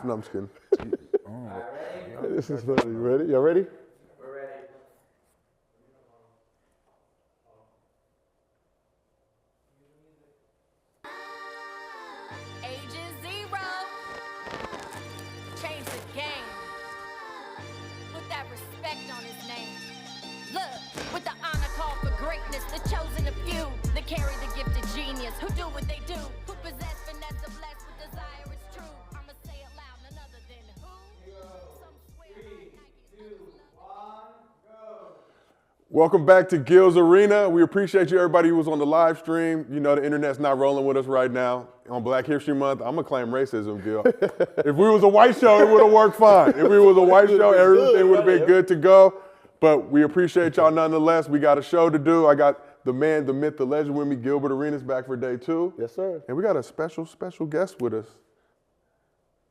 No, I'm just kidding. This is funny. You ready? Y'all ready? We're ready. Age is 0. Change the game. Put that respect on his name. Look, with the honor call for greatness, the chosen of few that carry the gift of genius, who do what they do, who possess finesse of blessed with desire is true. I'ma say it loud, none other than who? Some swear by Nike. Welcome back to Gil's Arena. We appreciate you, everybody who was on the live stream. You know the internet's not rolling with us right now. On Black History Month, I'm going to claim racism, Gil. If we was a white show, it would have worked fine. If we was a white show, everything would have been good to go. But we appreciate y'all nonetheless. We got a show to do. I got the man, the myth, the legend with me, Gilbert Arenas, back for day 2. Yes, sir. And we got a special guest with us.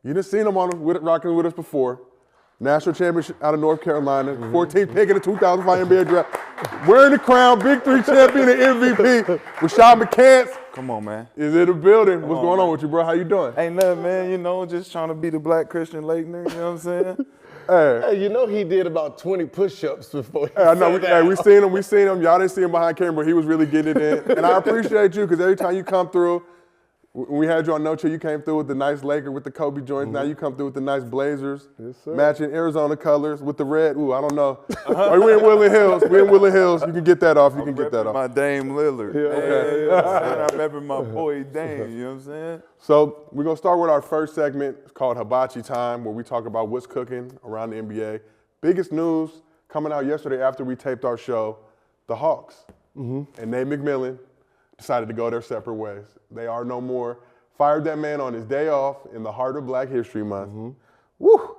You done seen him rocking with us before. National championship out of North Carolina, 14th pick in the 2005 NBA draft. Wearing the crown, Big 3 champion and MVP. Rashad McCants Come on, man. is in the building. What's going on with you, bro? How you doing? Ain't nothing, man. You know, just trying to be the black Christian Leitner, you know what I'm saying? Hey, you know he did about 20 push-ups before he I know, sat we seen him. Y'all didn't see him behind camera, but he was really getting it in. And I appreciate you, because every time you come through, when we had you on No Chill, you came through with the nice Laker with the Kobe joints. Now you come through with the nice Blazers. Yes, sir. Matching Arizona colors with the red. Ooh, I don't know. We in Woodland Hills. We in Woodland Hills. You can get that off. You can get that off. My Dame Lillard. Okay. I'm repping my boy Dame, you know what I'm saying? So we're going to start with our first segment called Hibachi Time, where we talk about what's cooking around the NBA. Biggest news coming out yesterday after we taped our show, the Hawks and Nate McMillan decided to go their separate ways. They are no more. Fired that man on his day off in the heart of Black History Month. Woo!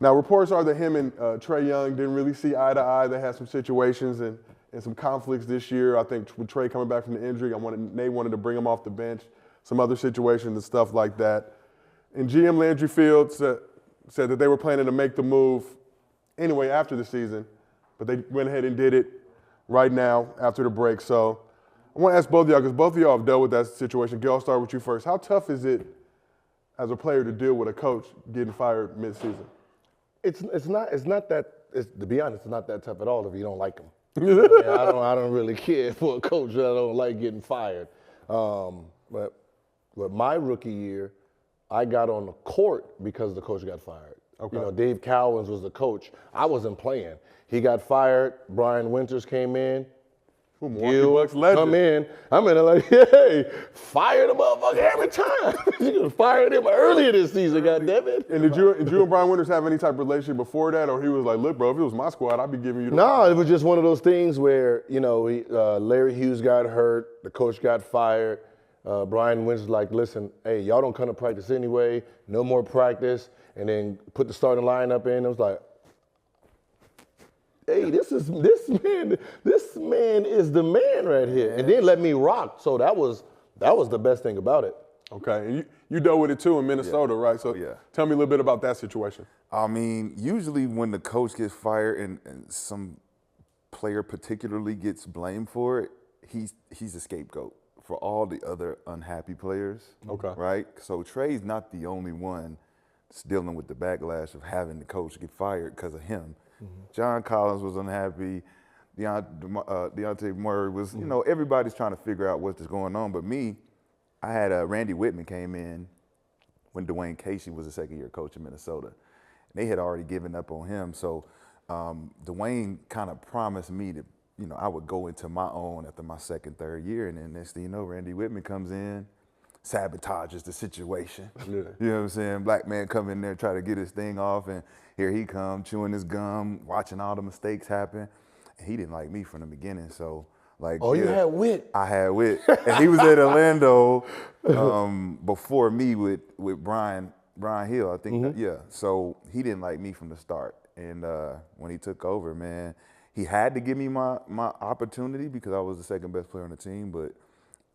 Now, reports are that him and Trae Young didn't really see eye to eye. They had some situations and some conflicts this year. I think with Trae coming back from the injury, Nate wanted to bring him off the bench, some other situations and stuff like that. And GM Landry Fields said that they were planning to make the move anyway after the season, but they went ahead and did it right now after the break. So I want to ask both of y'all, because both of y'all have dealt with that situation. Gil, I'll start with you first. How tough is it as a player to deal with a coach getting fired mid-season? It's not that, to be honest, it's not that tough at all if you don't like him. I don't really care for a coach that I don't like getting fired. But my rookie year, I got on the court because the coach got fired. Okay. You know, Dave Cowens was the coach. I wasn't playing. He got fired. Brian Winters came in. Gil come in. I'm in there like, hey, fire the motherfucker every time. You fired him earlier this season, goddammit. And did you and Brian Winters have any type of relationship before that, or he was like, look, bro, if it was my squad, I'd be giving you the No, it was just one of those things where, you know, Larry Hughes got hurt, the coach got fired. Brian Winters was like, listen, hey, y'all don't come to practice anyway, no more practice, and then put the starting lineup in. It was like, hey, this man is the man right here. And then let me rock. So that was the best thing about it. Okay, and you dealt with it too in Minnesota, right? So tell me a little bit about that situation. I mean, usually when the coach gets fired and some player particularly gets blamed for it, he's a scapegoat for all the other unhappy players. Okay. Right? So Trae's not the only one that's dealing with the backlash of having the coach get fired because of him. John Collins was unhappy. Deontay Murray was, you know, everybody's trying to figure out what's going on. But me, I had Randy Whitman came in when Dwayne Casey was a second-year coach in Minnesota. They had already given up on him. So Dwayne kind of promised me that, you know, I would go into my own after my second, third year. And then next thing you know, Randy Whitman comes in, sabotages the situation. You know what I'm saying? Black man come in there, try to get his thing off, and here he come chewing his gum, watching all the mistakes happen. And he didn't like me from the beginning, so like. Oh, you had wit. I had wit, and he was at Orlando before me with Brian Hill, I think. So he didn't like me from the start, and when he took over, man, he had to give me my opportunity because I was the second best player on the team. But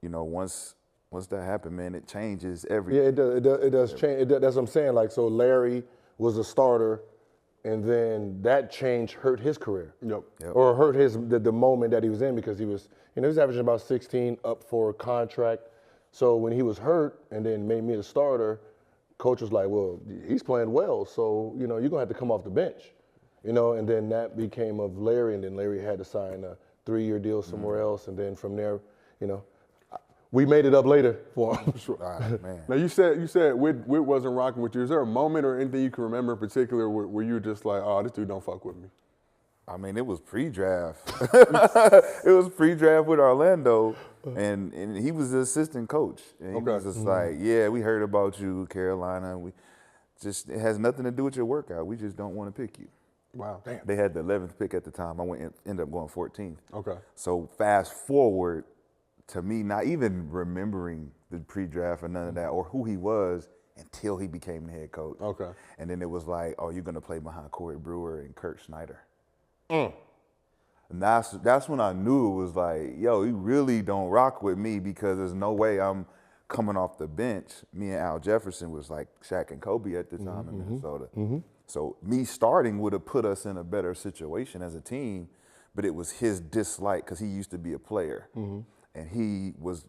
you know, once that happened, man, it changes everything. Yeah, it does change. That's what I'm saying. Like, so Larry was a starter, and then that change hurt his career. Yep. Or hurt the moment that he was in, because he was averaging about 16 up for a contract. So when he was hurt and then made me the starter, coach was like, well, he's playing well, so, you're going to have to come off the bench. And then that became of Larry, and then Larry had to sign a 3-year deal somewhere else, and then from there, we made it up later for him. Man. Now you said Whit wasn't rocking with you. Is there a moment or anything you can remember in particular where you were just like, oh, this dude don't fuck with me? I mean, it was pre-draft. It was pre-draft with Orlando, and he was the assistant coach. And he was just like, yeah, we heard about you, Carolina. It has nothing to do with your workout. We just don't want to pick you. Wow, damn. They had the 11th pick at the time. Ended up going 14th. Okay. So fast forward to me not even remembering the pre-draft or none of that or who he was until he became the head coach. Okay. And then it was like, oh, you're going to play behind Corey Brewer and Kurt Snyder. And that's when I knew it was like, yo, you really don't rock with me because there's no way I'm coming off the bench. Me and Al Jefferson was like Shaq and Kobe at the time in Minnesota. So me starting would have put us in a better situation as a team, but it was his dislike because he used to be a player. And he was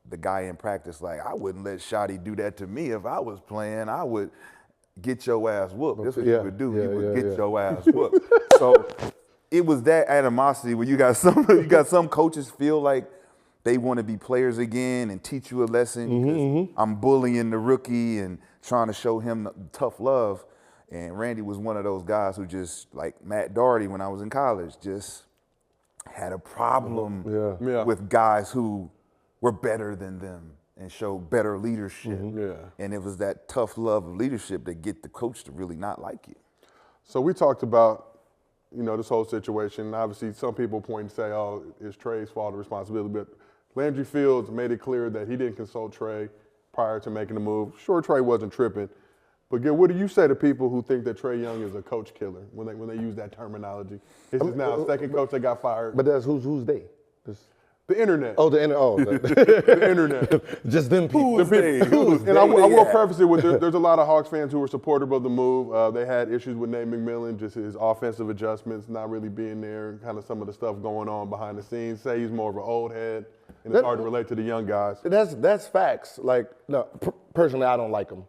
the guy in practice like, I wouldn't let Shotty do that to me if I was playing. I would get your ass whooped. That's what he would do. He would get your ass whooped. So it was that animosity where you got some coaches feel like they want to be players again and teach you a lesson because I'm bullying the rookie and trying to show him tough love. And Randy was one of those guys who just, like Matt Doherty when I was in college, just had a problem with guys who were better than them and showed better leadership. And it was that tough love of leadership that get the coach to really not like you. So we talked about, this whole situation. Obviously, some people point and say, oh, it's Trae's fault or responsibility, but Landry Fields made it clear that he didn't consult Trae prior to making the move. Sure, Trae wasn't tripping. But Gil, what do you say to people who think that Trae Young is a coach killer when they use that terminology? This is now a second coach that got fired. But that's who's they? The internet. Oh, the internet. Oh, the internet. Just them people. And I will preface it with there's a lot of Hawks fans who were supportive of the move. They had issues with Nate McMillan, just his offensive adjustments, not really being there, kind of some of the stuff going on behind the scenes. Say he's more of an old head, and it's hard to relate to the young guys. That's facts. Like, no, personally, I don't like him.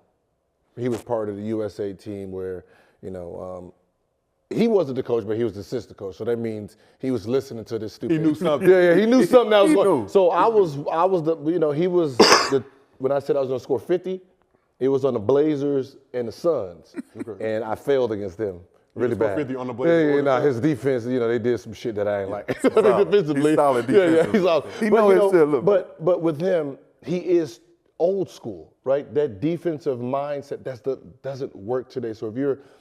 He was part of the USA team where, he wasn't the coach, but he was the assistant coach. So that means he was listening to this stupid. He knew something. Yeah, he knew something that was going on. So I was the, he was when I said I was going to score 50, it was on the Blazers and the Suns. And I failed against them really bad. 50 on the Blazers. His defense, they did some shit that I ain't like. Defensively. He's solid defensively. He's solid. He knows his shit. But with him, he is old school, right? That defensive mindset doesn't work today. So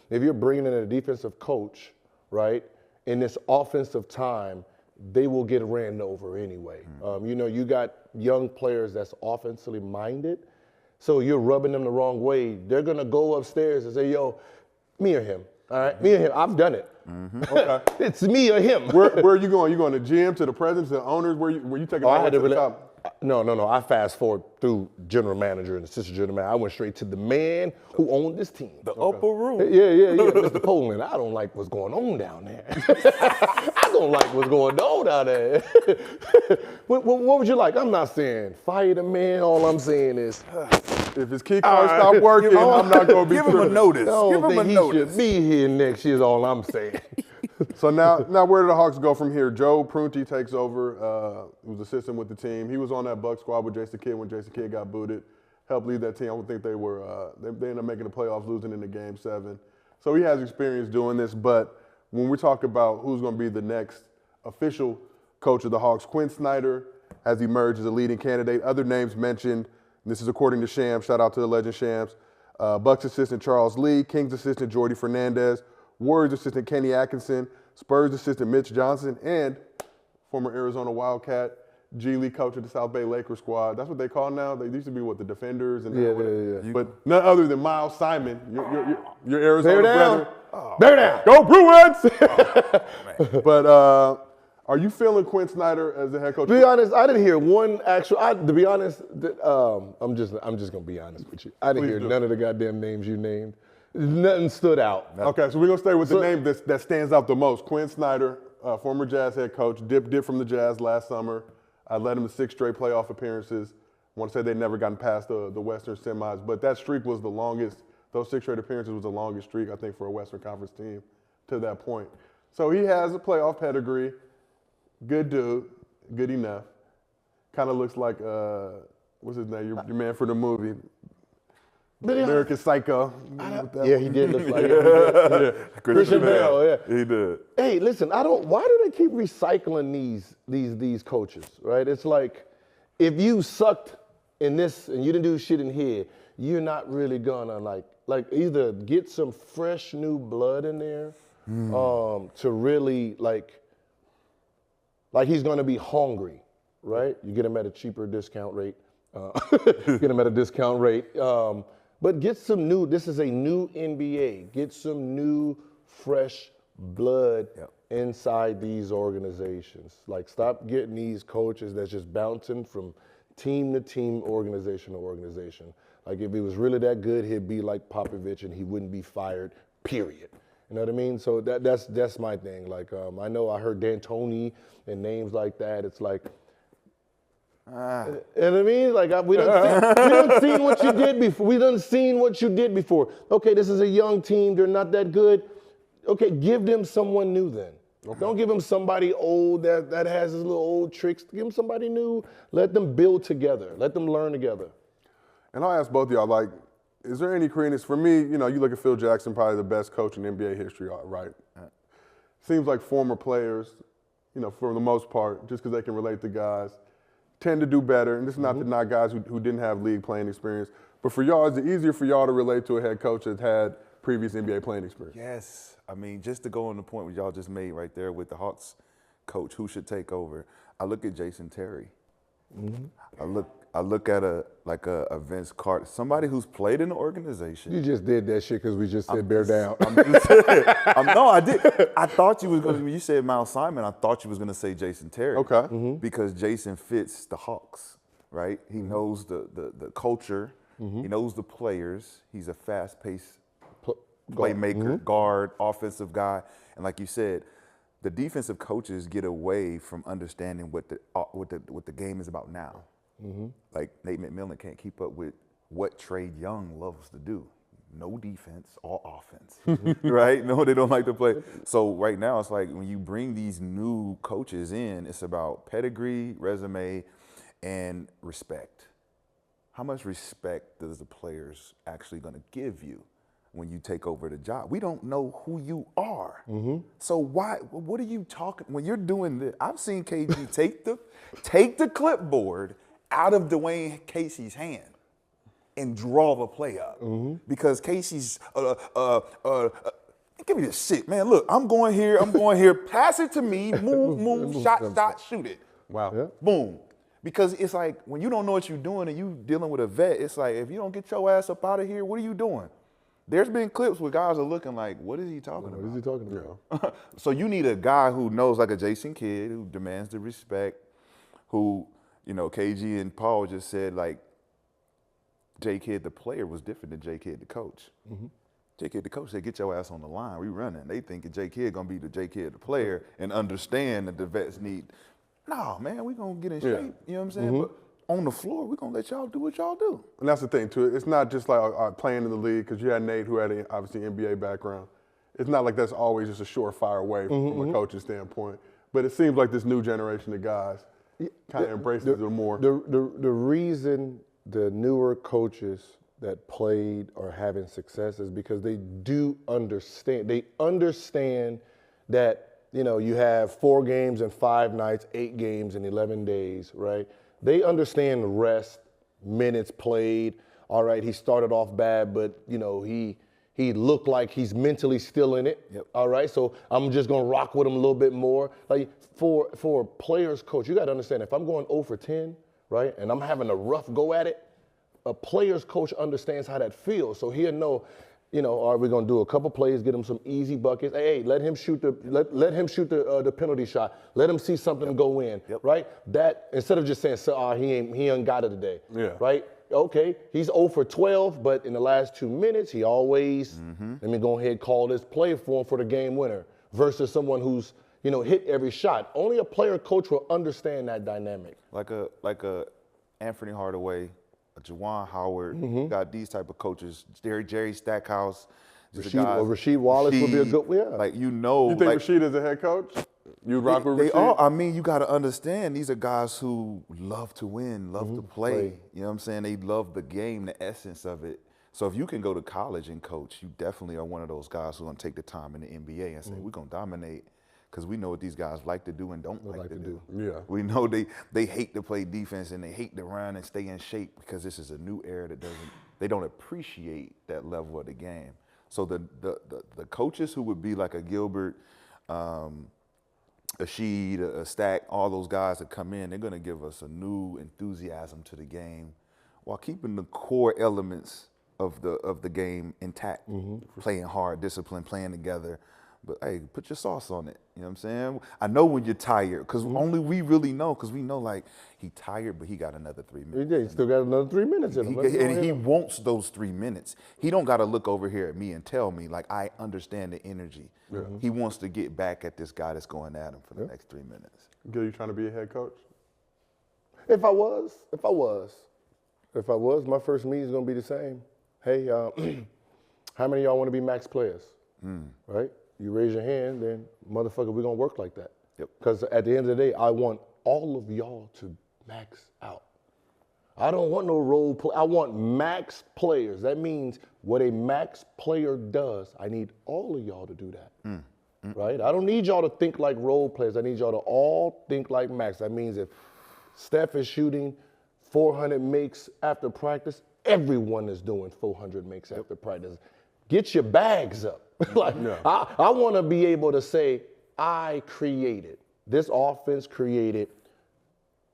if you're bringing in a defensive coach, right, in this offensive time, they will get ran over anyway. You got young players that's offensively minded, so you're rubbing them the wrong way. They're gonna go upstairs and say, "Yo, me or him." All right, me or him. I've done it. Okay. It's me or him. Where are you going? You going to the GM, to the president, to the owners? Where you taking all to the top? No. I fast forward through general manager and assistant general manager. I went straight to the man who owned this team. The upper room. Yeah. Mr. Poland. I don't like what's going on down there. I don't like what's going on down there. What would you like? I'm not saying fire the man. All I'm saying is, if his key card stop working, I'm not going to be Give him a notice. I don't think he should be here next year is all I'm saying. So now where do the Hawks go from here? Joe Prunty takes over, was assistant with the team. He was on that Buck squad with Jason Kidd when Jason Kidd got booted. Helped lead that team. I don't think they were, they ended up making the playoffs, losing in the Game 7. So he has experience doing this, but when we talk about who's going to be the next official coach of the Hawks, Quinn Snyder has emerged as a leading candidate. Other names mentioned, this is according to Shams, shout out to the legend Shams, Bucks assistant Charles Lee, Kings assistant Jordy Fernandez, Warriors assistant Kenny Atkinson, Spurs assistant Mitch Johnson, and former Arizona Wildcat, G League coach of the South Bay Lakers squad. That's what they call now. They used to be the defenders and yeah. But none other than Miles Simon, your Arizona brother. Bear down. Go Bruins! But are you feeling Quinn Snyder as the head coach? To be honest, I didn't hear one actual. To be honest, I'm just gonna be honest with you. I didn't hear none of the goddamn names you named. Nothing stood out. Okay, so we're going to stay with the name that stands out the most. Quinn Snyder, former Jazz head coach, dipped from the Jazz last summer. I led him to 6 straight playoff appearances. want to say they'd never gotten past the Western semis, but that streak was the longest. Those 6 straight appearances was the longest streak, I think, for a Western Conference team to that point. So he has a playoff pedigree. Good dude, good enough. Kind of looks like, what's his name, your man for the movie, American Psycho. Yeah, he did look like it. Christian Bale, yeah. He did. Hey, listen, why do they keep recycling these coaches, right? It's like, if you sucked in this and you didn't do shit in here, you're not really gonna like either get some fresh new blood in there to really like he's gonna be hungry, right? You get him at a cheaper discount rate. But get some new, this is a new NBA. Get some new, fresh blood inside these organizations. Like, stop getting these coaches that's just bouncing from team to team, organization to organization. Like, if he was really that good, he'd be like Popovich and he wouldn't be fired, period. You know what I mean? So that's my thing. Like, I know I heard D'Antoni and names like that. It's like, you know what I mean? Like, we done seen what you did before. We done seen what you did before. Okay, this is a young team. They're not that good. Okay, give them someone new then. Okay. Don't give them somebody old that has his little old tricks. Give them somebody new. Let them build together. Let them learn together. And I'll ask both of y'all, like, is there any credence? For me, you know, you look at Phil Jackson, probably the best coach in NBA history, right? Seems like former players, you know, for the most part, just because they can relate to guys, tend to do better. And this is not to knock guys who didn't have league playing experience. But for y'all, is it easier for y'all to relate to a head coach that had previous NBA playing experience? Yes. I mean, just to go on the point what y'all just made right there with the Hawks coach, who should take over, I look at Jason Terry. I look at a Vince Carter, somebody who's played in the organization. You just did that shit because we just said bear down. No, I did. I thought you was going to, when you said Miles Simon, I thought you was going to say Jason Terry. Okay. Because Jason fits the Hawks, right? He knows the culture. He knows the players. He's a fast-paced playmaker, guard, offensive guy. And like you said, the defensive coaches get away from understanding what the game is about now. Like Nate McMillan can't keep up with what Trae Young loves to do. No defense, all offense, right? No, they don't like to play. So right now it's like when you bring these new coaches in, it's about pedigree, resume, and respect. How much respect does the players actually going to give you when you take over the job? We don't know who you are. So what are you talking, when you're doing this? I've seen KG take the clipboard out of Dwayne Casey's hand and draw the play up. Because Casey's, give me this shit, man. Look, I'm going here, pass it to me, move, shot, shoot it. Wow. Yeah. Boom. Because it's like, when you don't know what you're doing and you dealing with a vet, it's like, if you don't get your ass up out of here, what are you doing? There's been clips where guys are looking like, what is he talking about? What is he talking about? So you need a guy who knows, like a Jason Kidd, who demands the respect, who, you know, KG and Paul just said, like, J. Kidd the player was different than J. Kidd the coach. J. Kidd the coach said, get your ass on the line, we running. They think J. Kidd gonna be the J. Kidd the player and understand that the vets need, no, man, we gonna get in shape, you know what I'm saying? But on the floor, we're gonna let y'all do what y'all do. And that's the thing, too. It's not just like playing in the league, because you had Nate, who had obviously NBA background. It's not like that's always just a surefire way from a coaching standpoint. But it seems like this new generation of guys kind of embraces it more. The reason the newer coaches that played are having success is because they do understand. They understand that, you know, you have 4 games in 5 nights, 8 games in 11 days, right? They understand rest, minutes played. All right, he started off bad, but, you know, he looked like he's mentally still in it. All right, so I'm just gonna rock with him a little bit more. Like, for a player's coach, you gotta understand, if I'm going 0 for 10, right, and I'm having a rough go at it, a player's coach understands how that feels. So he'll know, you know, all right, we're gonna do a couple plays, get him some easy buckets. Hey, let him shoot let him shoot the penalty shot. Let him see something go in, right? That, instead of just saying, he ain't got it today, right? Okay, he's 0 for 12, but in the last 2 minutes, he always, let me go ahead and call this play for him for the game winner, versus someone who's, you know, hit every shot. Only a player coach will understand that dynamic. Like a Anthony Hardaway, Juwan Howard. You got these type of coaches. Jerry Stackhouse. Rasheed Wallace would be a good one. Yeah. Like, You think like, Rasheed is a head coach? You rock with they Rasheed? are. I mean, you got to understand, these are guys who love to win, love to play. You know what I'm saying? They love the game, the essence of it. So if you can go to college and coach, you definitely are one of those guys who are going to take the time in the NBA and say, we're going to dominate because we know what these guys like to do and don't like to do. Yeah. We know they hate to play defense and they hate to run and stay in shape because this is a new era that they don't appreciate that level of the game. So the coaches who would be like a Gilbert, a Sheed, a Stack, all those guys that come in, they're going to give us a new enthusiasm to the game while keeping the core elements of the game intact. Playing hard, discipline, playing together. But hey, put your sauce on it. You know what I'm saying? I know when you're tired, because only we really know, because we know like he tired, but he got another 3 minutes. Yeah, he still got another 3 minutes in him. He wants those 3 minutes. He don't got to look over here at me and tell me, like, I understand the energy. He wants to get back at this guy that's going at him for the next 3 minutes. Gil, you trying to be a head coach? If I was, my first meeting is going to be the same. Hey, how many of y'all want to be max players? Right? You raise your hand, then motherfucker, we're going to work like that. Because at the end of the day, I want all of y'all to max out. I don't want no role play. I want max players. That means what a max player does, I need all of y'all to do that. Right? I don't need y'all to think like role players. I need y'all to all think like max. That means if Steph is shooting 400 makes after practice, everyone is doing 400 makes after practice. Get your bags up. I want to be able to say, I created, this offense created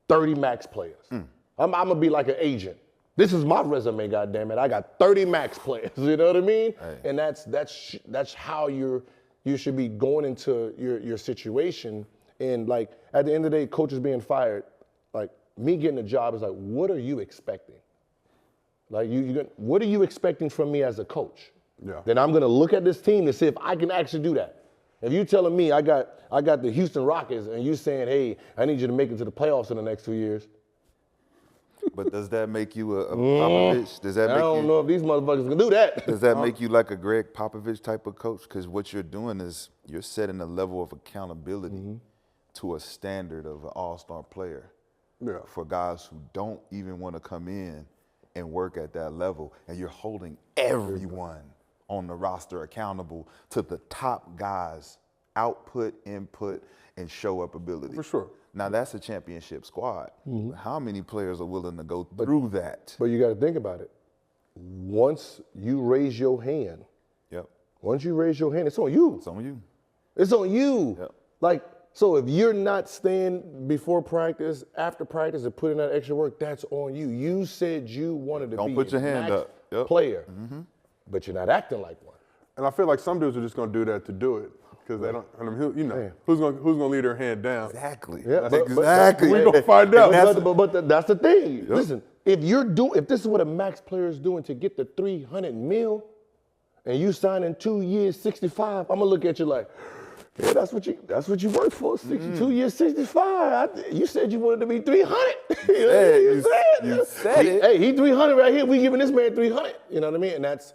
30 max players. I'm going to be like an agent. This is my resume, goddammit. I got 30 max players, you know what I mean? Hey. And that's how you should be going into your situation. And like, at the end of the day, coaches being fired, like me getting a job is like, what are you expecting? Like, what are you expecting from me as a coach? Then I'm going to look at this team to see if I can actually do that. If you telling me I got the Houston Rockets and you saying, hey, I need you to make it to the playoffs in the next 2 years. But does that make you a Popovich? Does that make I don't know if these motherfuckers can do that. Does that make you like a Greg Popovich type of coach? Because what you're doing is you're setting a level of accountability to a standard of an all-star player for guys who don't even want to come in and work at that level. And you're holding everyone on the roster accountable to the top guys' output, input, and show-up ability. For sure. Now, that's a championship squad. How many players are willing to go through that? But you got to think about it. Once you raise your hand, once you raise your hand, it's on you. It's on you. It's on you. Like, so if you're not staying before practice, after practice, and putting that extra work, that's on you. You said you wanted to Don't be put your a hand max up. player, but you're not acting like one. And I feel like some dudes are just going to do that to do it. Because they don't, I mean, who's gonna lead their hand down? Exactly. Exactly. We're gonna find out. But that's the thing. Listen, if this is what a max player is doing to get the $300 million, and you sign in 2 years, 65, I'm gonna look at you like, yeah, that's what you worked for. 2 years, 65. You said you wanted to be 300. You said it. Hey, he 300 right here. We giving this man 300. You know what I mean? And that's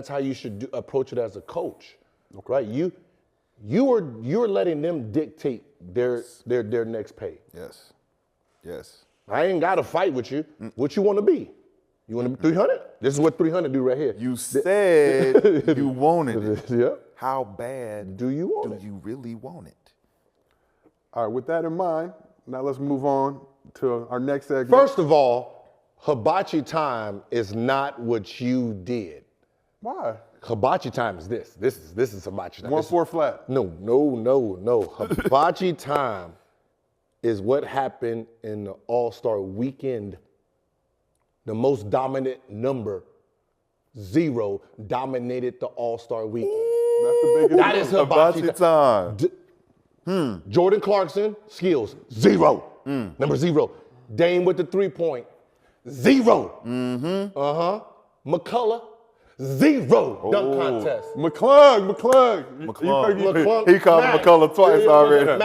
how you should approach it as a coach, right? You're letting them dictate their next pay. Yes. I ain't got to fight with you. What you want to be? You want to be 300? This is what 300 do right here. You said you wanted it. Yeah. How bad do you really want it? All right, with that in mind, now let's move on to our next segment. First of all, hibachi time is not what you did. Why? Hibachi time is this. This is hibachi time. 1-4 flat. No. Hibachi time is what happened in the All-Star weekend. The most dominant number, 0, dominated the All-Star weekend. That's the biggest. That is hibachi time. Jordan Clarkson, skills, 0. Number 0. Dame with the 3-point, 0. McCullough, 0 dunk contest. McClung. He called McCullough twice already.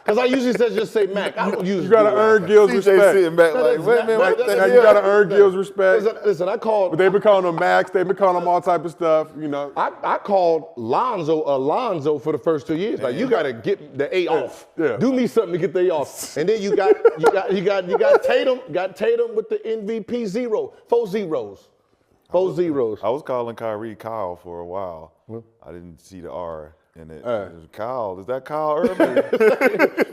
Because I usually just say Mac. I don't use. You gotta earn Gil's CJ respect. sitting back like, wait a minute, what the Now you hell? gotta earn Gil's respect. Listen, I called. But they've been calling him Max. They've been calling him all type of stuff. You know. I called Alonzo for the first 2 years. Like, you gotta get the A off. Yeah. Do me something to get the A off. And then you got Tatum. Got Tatum with the MVP 4 zeros. 4 zeros. I was calling Kyrie Kyle for a while. I didn't see the R in it. It was Kyle. Is that Kyle Irving?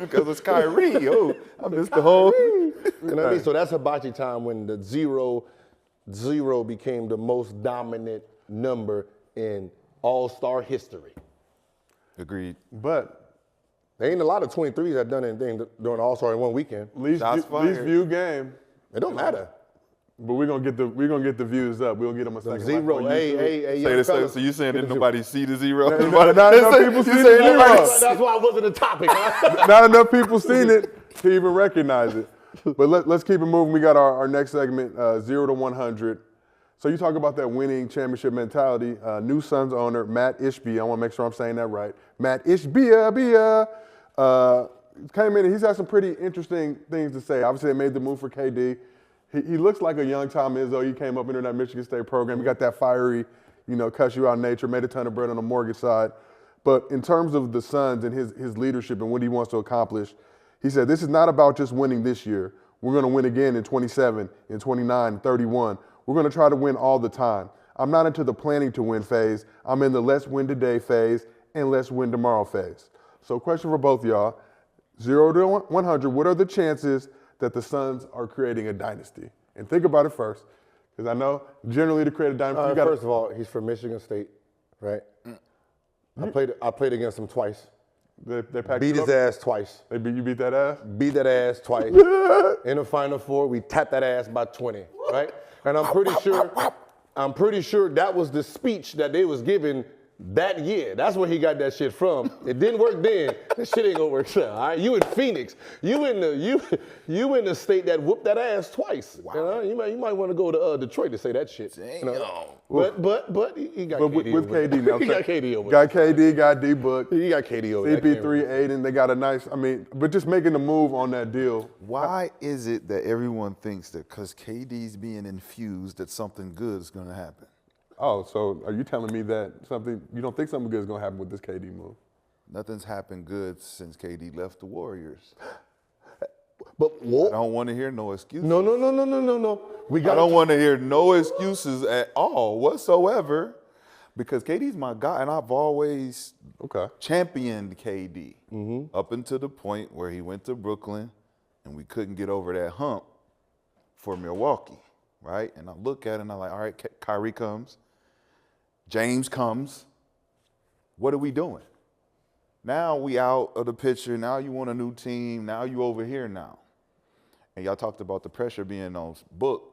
Because it's Kyrie. Oh, I missed the whole. You know what I mean? So that's hibachi time when the 0 became the most dominant number in All-Star history. Agreed. But There ain't a lot of 23s that done anything during All-Star in one weekend. least view game. It don't matter. But we're gonna get the views up. We'll get them a second. Zero. life on Hey, YouTube. hey, Say this, young so you saying fella. that nobody see the zero? Not enough people see the saying zero. nobody- That's why I wasn't a topic. Huh? Not enough people seen it to even recognize it. But let's keep it moving. We got our next segment, 0 to 100. So you talk about that winning championship mentality. New Suns owner Matt Ishbia, I want to make sure I'm saying that right. Matt Ishbia came in and he's had some pretty interesting things to say. Obviously, they made the move for KD. He looks like a young Tom Izzo. He came up into that Michigan State program. He got that fiery, cuss you out nature, made a ton of bread on the mortgage side. But in terms of the Suns and his leadership and what he wants to accomplish, he said, this is not about just winning this year. We're going to win again in 27, in 29, 31. We're going to try to win all the time. I'm not into the planning to win phase. I'm in the let's win today phase and let's win tomorrow phase. So question for both y'all, 0 to 100, what are the chances that the Suns are creating a dynasty? And think about it first, because I know generally to create a dynasty, you got First of all, he's from Michigan State, right? I played against him twice. they packed Beat you his up? ass twice. You beat that ass? Beat that ass twice. In the Final Four, we tapped that ass by 20, right? And I'm pretty sure that was the speech that they was giving that year. That's where he got that shit from. It didn't work then. That shit ain't gonna work now. All right? You in Phoenix. You in the state that whooped that ass twice. Wow. You might want to go to Detroit to say that shit. But he got KD. With KD now. He got KD over. Got KD, got D-Book. He got KD over. CP3, Aiden, they got a nice, but just making the move on that deal. Why is it that everyone thinks that because KD's being infused that something good is going to happen? Oh, so are you telling me that you don't think something good is going to happen with this KD move? Nothing's happened good since KD left the Warriors. But I don't want to hear no excuses. No. I don't want to hear no excuses at all whatsoever because KD's my guy, and I've always championed KD up until the point where he went to Brooklyn and we couldn't get over that hump for Milwaukee, right? And I look at it and I'm like, all right, Kyrie comes, James comes. What are we doing? Now we out of the picture. Now you want a new team. Now you over here now. And y'all talked about the pressure being on Book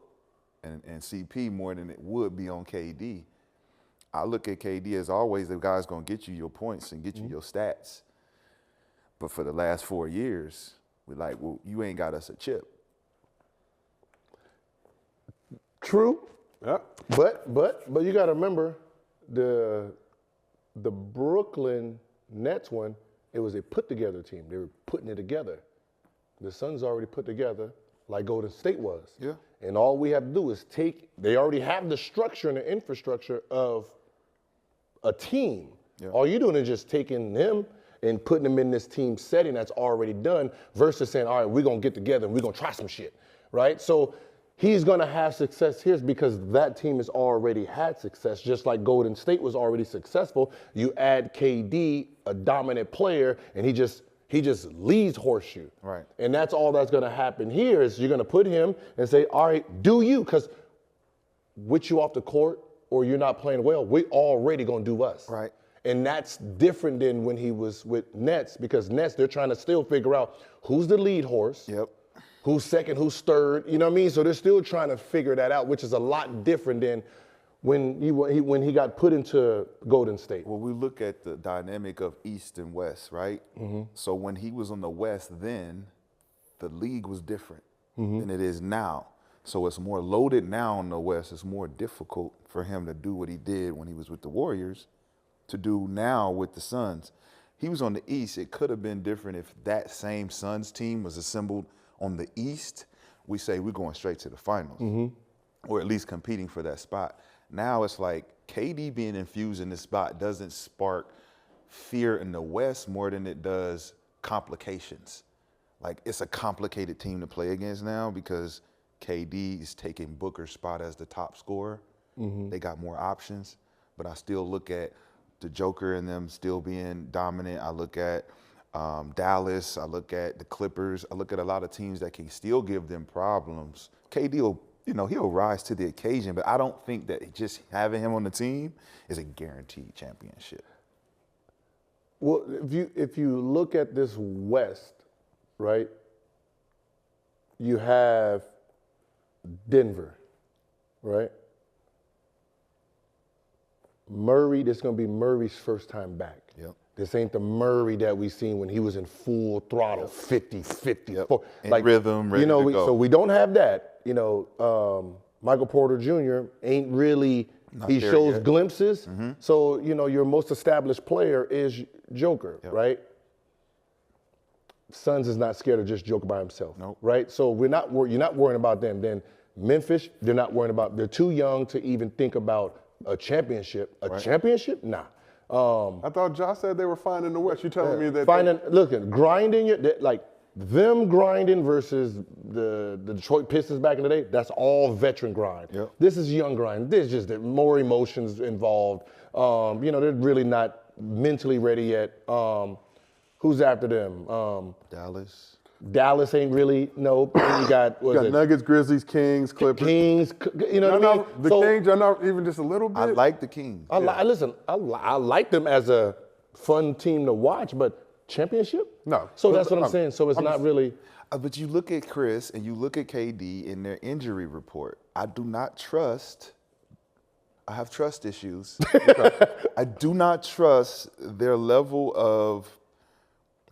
and CP more than it would be on KD. I look at KD as always the guy's going to get you your points and get you your stats. But for the last 4 years, we're like, well, you ain't got us a chip. True. Yeah. But you got to remember the Brooklyn Nets one, it was a put-together team. They were putting it together. The Suns already put together like Golden State was. Yeah. And all we have to do is they already have the structure and the infrastructure of a team. Yeah. All you're doing is just taking them and putting them in this team setting that's already done versus saying, all right, we're going to get together and we're going to try some shit, right? So he's going to have success here because that team has already had success, just like Golden State was already successful. You add KD, a dominant player, and he just leads horseshoe. Right. And that's all that's going to happen here is you're going to put him and say, all right, do you, because with you off the court or you're not playing well, we already going to do us. Right. And that's different than when he was with Nets because Nets, they're trying to still figure out who's the lead horse. Yep. Who's second, who's third, you know what I mean? So they're still trying to figure that out, which is a lot different than when he got put into Golden State. Well, we look at the dynamic of East and West, right? Mm-hmm. So when he was on the West then, the league was different than it is now. So it's more loaded now on the West. It's more difficult for him to do what he did when he was with the Warriors to do now with the Suns. he was on the East. It could have been different if that same Suns team was assembled on the East. We say we're going straight to the finals, or at least competing for that spot. Now it's like KD being infused in this spot doesn't spark fear in the West more than it does complications. Like, it's a complicated team to play against now because KD is taking Booker's spot as the top scorer. They got more options, but I still look at the Joker and them still being dominant. I look at Dallas. I look at the Clippers. I look at a lot of teams that can still give them problems. KD will, he'll rise to the occasion, but I don't think that just having him on the team is a guaranteed championship. Well, if you look at this West, right, you have Denver, right? Murray, this is going to be Murray's first time back. Yep. This ain't the Murray that we seen when he was in full throttle, 50. Yep. In Like, rhythm, ready to go. So we don't have that. Michael Porter Jr. ain't really, he there shows yet. glimpses. So, your most established player is Joker, right? Suns is not scared of just Joker by himself, Nope. right? So you're not worrying about them. Then Memphis, they're not worrying about, they're too young to even think about a championship. Championship? Nah. I thought Josh said they were fine in the West. You telling me that grinding them grinding versus the Detroit Pistons back in the day, that's all veteran grind. Yep. This is young grind. There's just more emotions involved. They're really not mentally ready yet. Who's after them? Dallas. Dallas ain't really, no. You got Nuggets, Grizzlies, Kings, Clippers. Kings, you know what I mean? The Kings are not even just a little bit. I like the Kings. I like them as a fun team to watch, but championship? No. So that's what I'm saying. So it's not really. But you look at Chris and you look at KD in their injury report. I do not trust. I have trust issues. I do not trust their level of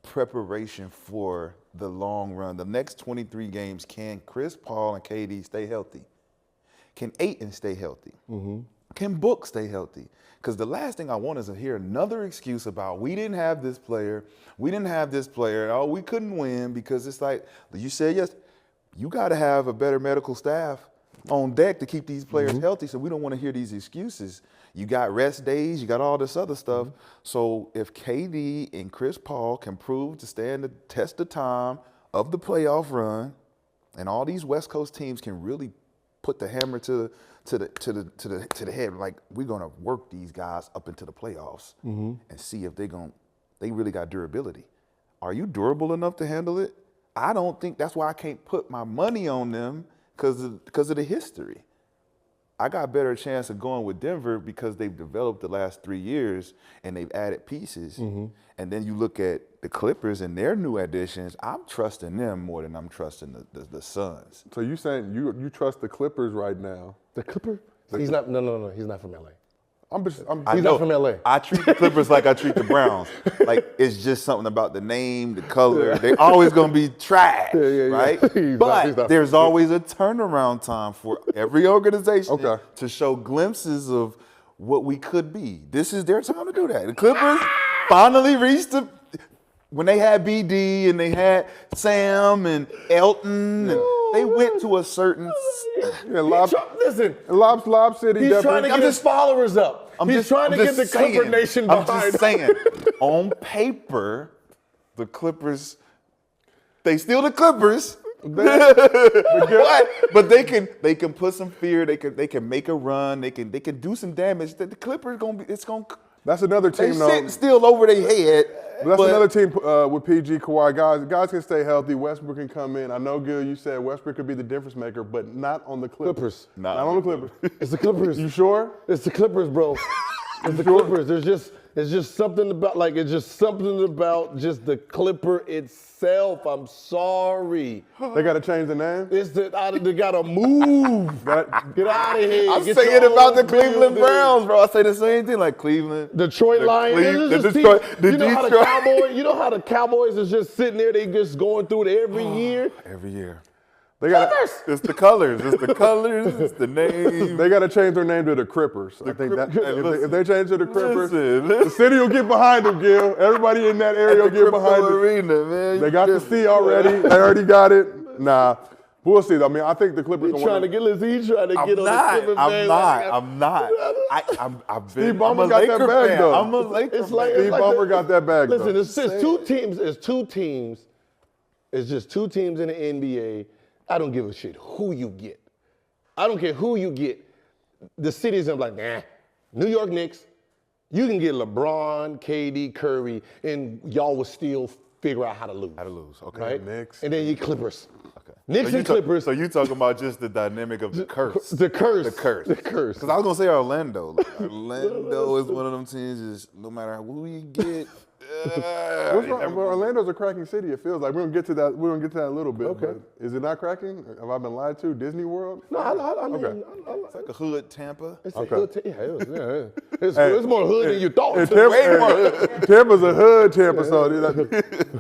preparation for the long run. The next 23 games, can Chris Paul and KD stay healthy? Can Ayton stay healthy? Can Book stay healthy? Because the last thing I want is to hear another excuse about we didn't have this player, oh, we couldn't win, because it's like, you said yes, you got to have a better medical staff on deck to keep these players healthy, so we don't want to hear these excuses. You got rest days, you got all this other stuff. So if KD and Chris Paul can prove to stand the test of time of the playoff run, and all these West Coast teams can really put the hammer to the head, like, we're gonna work these guys up into the playoffs and see if they really got durability. Are you durable enough to handle it? I don't think. That's why I can't put my money on them because of the history. I got a better chance of going with Denver because they've developed the last 3 years and they've added pieces. And then you look at the Clippers and their new additions. I'm trusting them more than I'm trusting the Suns. So you saying you trust the Clippers right now? The Clipper? He's not. No. He's not from LA. He's not from LA. I treat the Clippers like I treat the Browns. Like, it's just something about the name, the color. They're always going to be trash, right? But there's always a turnaround time for every organization to show glimpses of what we could be. This is their time to do that. The Clippers finally reached when they had BD and they had Sam and Elton, and they went to a certain. Listen, Lob City. He's trying to get his followers up. He's trying to get the Clipper Nation behind. I'm just saying, on paper, the Clippers, they still the Clippers. But they can put some fear. They can make a run. They can do some damage. The Clippers That's another team. They sitting still over their head. That's another team with PG, Kawhi. Guys can stay healthy. Westbrook can come in. I know, Gil, you said Westbrook could be the difference maker, but not on the Clippers. Not on the Clippers. It's the Clippers. You sure? It's the Clippers, bro. It's the Clippers. It's just something about just the Clipper itself. I'm sorry. They got to change the name? They got to move. Get out of here. I'm saying about the Cleveland Browns, bro. I say the same thing, like Cleveland. Detroit Lions. You know how the Cowboys is just sitting there, they just going through it every year? Every year. They got It's the colors. It's the colors. It's the name. They got to change their name to the Crippers. I think that if they change to the Crippers, Listen. the city will get behind them, Gil. Everybody in that area will get behind them. Arena, man. They got the C already. They already got it. Nah, we'll see. I mean, I think the Clippers are Trying to get on the Clippers. I'm not. I've been. Steve Ballmer got that bag, though. I'm a Laker It's like, fan. Steve Ballmer got that bag, Listen, though. it's just two teams. It's two teams. It's just two teams in the NBA. I don't give a shit who you get. I don't care who you get. The cities are like, nah. New York Knicks, you can get LeBron, KD, Curry, and y'all will still figure out how to lose. How to lose, okay. Right? Knicks. And then you Clippers. Okay. Knicks and Clippers. So you talking about just the dynamic of the curse. The curse. The curse. The curse. Because I was going to say Orlando. Like, Orlando is one of them teams, just no matter who you get. What's wrong? Well, Orlando's a cracking city. It feels like we're gonna get to that. We're gonna get to that a little bit. Okay. But is it not cracking? Have I been lied to? Disney World? No, I mean, Okay. It's like a hood Tampa. It's Okay. a hood. It's more hood than you thought. And Tampa's a hood Tampa,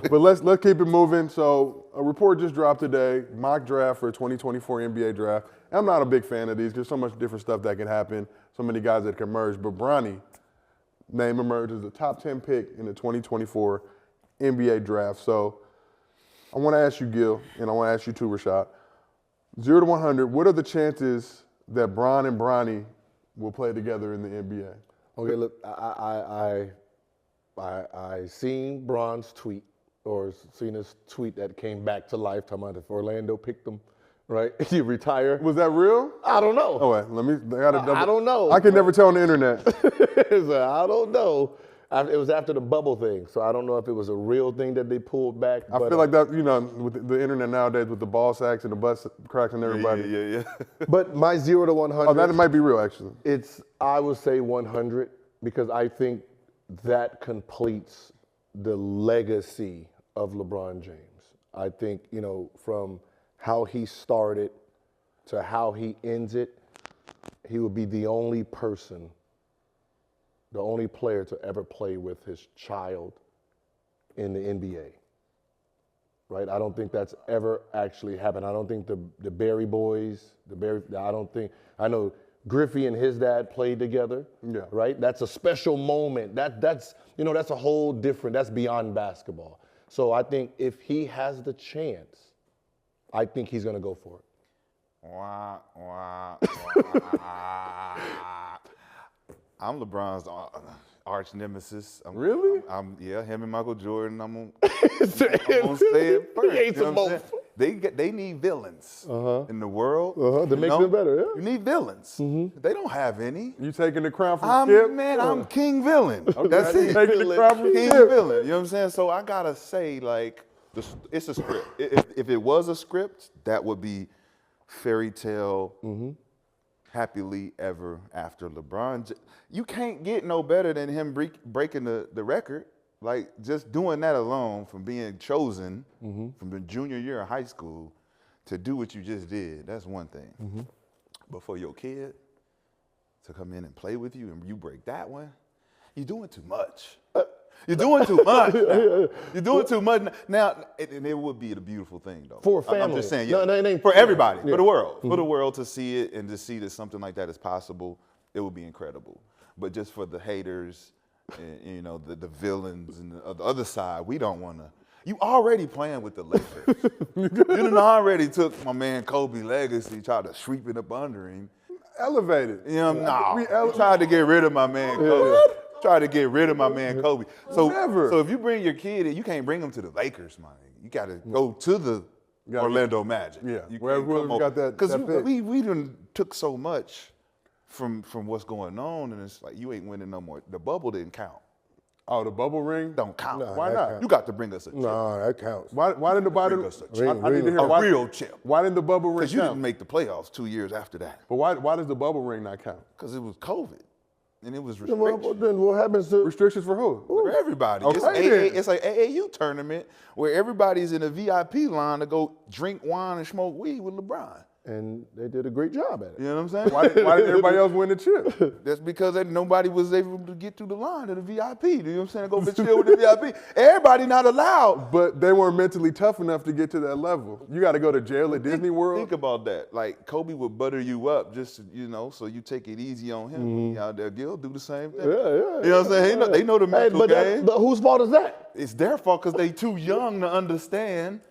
but let's keep it moving. So a report just dropped today, mock draft for 2024 NBA draft. I'm not a big fan of these. There's so much different stuff that can happen, so many guys that can merge. But Bronny name emerged as the top 10 pick in the 2024 NBA draft. So I want to ask you, Gil, and I want to ask you too, Rashad. 0 to 100, what are the chances that Bron and Bronny will play together in the NBA? Okay, look, I seen Bron's tweet, or seen his tweet that came back to life, talking about if Orlando picked him, right? You retire. Was that real? I don't know. Oh, wait, let me, I gotta double. I don't know. I can never tell on the internet. So I don't know. It was after the bubble thing, so I don't know if it was a real thing that they pulled back. I feel like that, with the internet nowadays, with the ball sacks and the butt cracks and everybody. Yeah. But my 0 to 100. Oh, that might be real, actually. I would say 100, because I think that completes the legacy of LeBron James. I think, from how he started to how he ends it, he would be the only person, the only player to ever play with his child in the NBA. Right? I don't think that's ever actually happened. I don't think the Barry boys, I know Griffey and his dad played together. Yeah. Right? That's a special moment. That's a whole different, that's beyond basketball. So I think if he has the chance, I think he's going to go for it. I'm LeBron's arch nemesis. Really? Yeah, him and Michael Jordan. I'm gonna say it first. He hates them both. They need villains in the world. To make them better, yeah. You need villains. They don't have any. You taking the crown from Skip? I'm King Villain. That's it. Taking the crown from King Skip. Villain. You know what I'm saying? So I gotta say, like, it's a script. If it was a script, that would be fairy tale, happily ever after LeBron. You can't get no better than him breaking the record. Like, just doing that alone, from being chosen from the junior year of high school to do what you just did, that's one thing. But for your kid to come in and play with you and you break that one, you're doing too much. You're doing too much. You're doing too much now, and it would be a beautiful thing, though. For a family. I'm just saying, No, it ain't for everybody, yeah. for the world, for the world to see it and to see that something like that is possible, it would be incredible. But just for the haters, and, the villains and the other side, we don't want to. You already playing with the Lakers. You done already took my man Kobe legacy, tried to sweep it up under him. Elevated. You tried to get rid of my man Kobe. Tried to get rid of my man Kobe. So if you bring your kid in, you can't bring him to the Lakers, man. You got to go to the Orlando Magic. Yeah, you wherever got that. Because pick. we done took so much from what's going on, and it's like you ain't winning no more. The bubble didn't count. Oh, the bubble ring? Don't count. No, Why that not? counts. You got to bring us a chip. No, that counts. Why didn't the bubble? Bring us a chip. I need to hear A why, real chip. Why didn't the bubble ring Because you count? didn't make the playoffs 2 years after that. But why does the bubble ring not count? Because it was COVID, and it was Then restrictions. what happens to Restrictions for who? For everybody. Okay, It's like AAU tournament where everybody's in a VIP line to go drink wine and smoke weed with LeBron. and they did a great job at it. You know what I'm saying? Why did everybody else win the chip? That's because nobody was able to get through the line to the VIP. You know what I'm saying? Go chill with the VIP. Everybody not allowed. But they weren't mentally tough enough to get to that level. You got to go to jail at Disney World. Think about that. Like Kobe would butter you up just so you take it easy on him. When he out there, Gil do the same thing. Yeah. You know what I'm saying? They know the mental game. But whose fault is that? It's their fault because they too young to understand.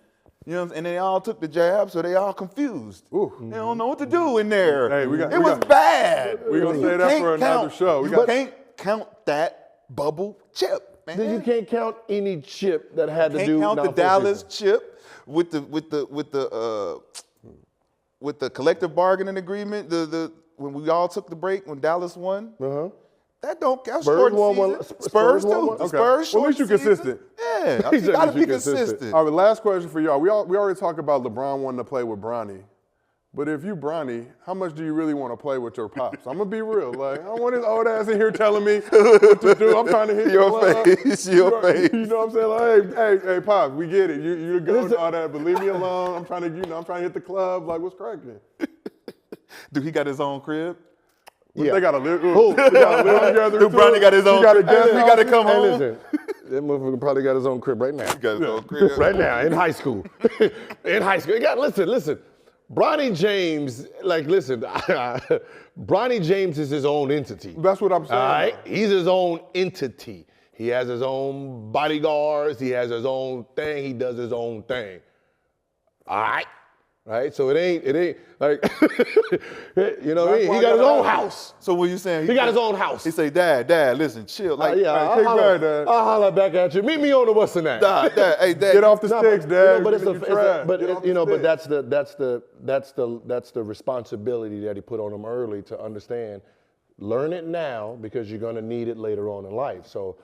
You know, and they all took the jab, so they all confused. Ooh. They don't know what to do in there. Hey, it was bad. We're going to say that for another show. You can't count that bubble chip, man. Then you can't count any chip that had to do. Can't count the Dallas chip with the collective bargaining agreement. When we all took the break when Dallas won. That don't count. Spurs won one. Spurs too. Okay. Spurs. Well, at least you're consistent. Yeah, you gotta be consistent. All right, last question for y'all. We already talked about LeBron wanting to play with Bronny. But if you Bronny, how much do you really want to play with your pops? I'm going to be real. Like, I don't want his old ass in here telling me what to do. I'm trying to hit your face. Your face. You know what I'm saying? Like, hey, pops, we get it. You're good with all that, but leave me alone. I'm trying to hit the club. Like, what's cracking? Dude, he got his own crib? Yeah. They got to live together. Dude, Bronny got his own crib. He got to come home. Listen, that motherfucker probably got his own crib right now. He got his own crib. Right now, in high school. In high school. Listen. Bronny James, Bronny James is his own entity. That's what I'm saying. All right? He's his own entity. He has his own bodyguards. He has his own thing. He does his own thing. All right? Right? So it ain't like, you know what I mean? He got his own house. So what you saying? He got his own house. He say, Dad, listen, chill. Like, I'll holler back at you. Meet me on the what's the name? Dad, hey, Dad. Get off the sticks, Dad. That's the responsibility that he put on him early to understand. Learn it now because you're going to need it later on in life. So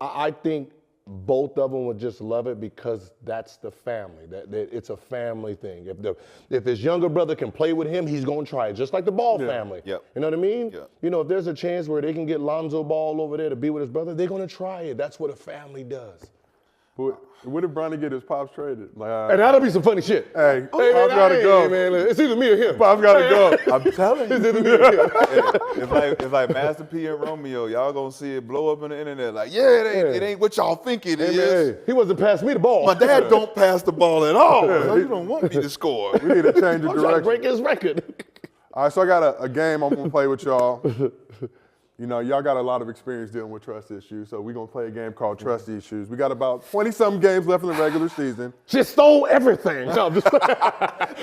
I think both of them would just love it because that's the family. That it's a family thing. If his younger brother can play with him, he's gonna try it. Just like the Ball family. Yep. You know what I mean? Yep. You know, if there's a chance where they can get Lonzo Ball over there to be with his brother, they're gonna try it. That's what a family does. What if Bronny get his pops traded? And that'll be some funny shit. Hey, Pops gotta go. Man, it's either me or him. Pops gotta go. I'm telling you. It's either me or him. It's like Master P and Romeo. Y'all gonna see it blow up on the internet. Like, it ain't what y'all think it is. Hey, he wasn't passing me the ball. My dad don't pass the ball at all. So you don't want me to score. We need to change the I'm trying to direction. break his record. All right, so I got a game I'm gonna play with y'all. You know, y'all got a lot of experience dealing with trust issues, so we're going to play a game called Trust Issues. We got about 20-something games left in the regular season. She stole everything. No, just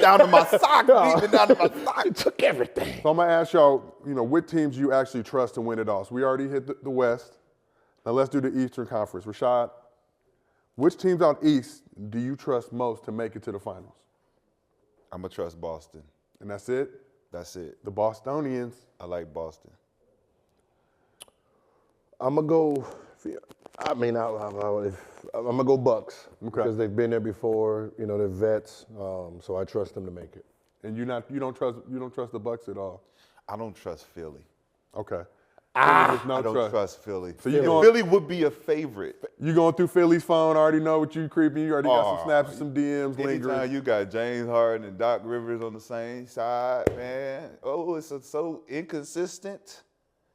down to my sock. Down to my sock. She took everything. So I'm going to ask y'all, what teams you actually trust to win it all. So we already hit the West. Now let's do the Eastern Conference. Rashad, which teams out East do you trust most to make it to the finals? I'm going to trust Boston. And that's it? That's it. The Bostonians. I like Boston. I'm gonna go. I'm gonna go Bucks because they've been there before. You know, they're vets, so I trust them to make it. And you don't trust the Bucks at all. I don't trust Philly. Okay. I don't trust Philly. So Philly would be a favorite. You going through Philly's phone? Already know what you creeping. You already got some snaps and some DMs lingering. Anytime you got James Harden and Doc Rivers on the same side, man. Oh, it's so inconsistent.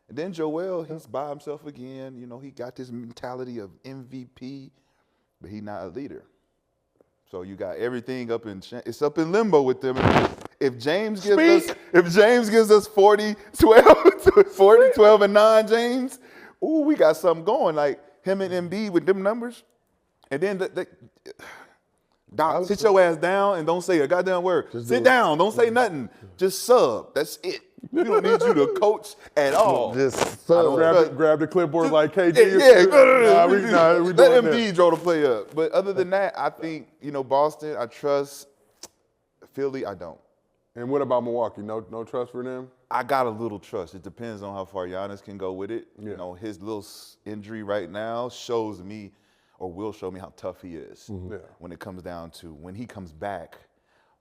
And then Joel, he's by himself again. You know, he got this mentality of MVP, but he's not a leader. So you got everything it's up in limbo with them. If James gives us 40, 12, and 9, James, we got something going. Like him and Embiid with them numbers. And then Doc, sit your ass down and don't say a goddamn word. Sit down, don't say nothing. Just sub. That's it. We don't need you to coach at all. Just grab the clipboard like KD. Let Embiid draw the play up. But other than that, I think, Boston, I trust. Philly, I don't. And what about Milwaukee? No trust for them? I got a little trust. It depends on how far Giannis can go with it. Yeah. His little injury right now shows me or will show me how tough he is when it comes down to when he comes back.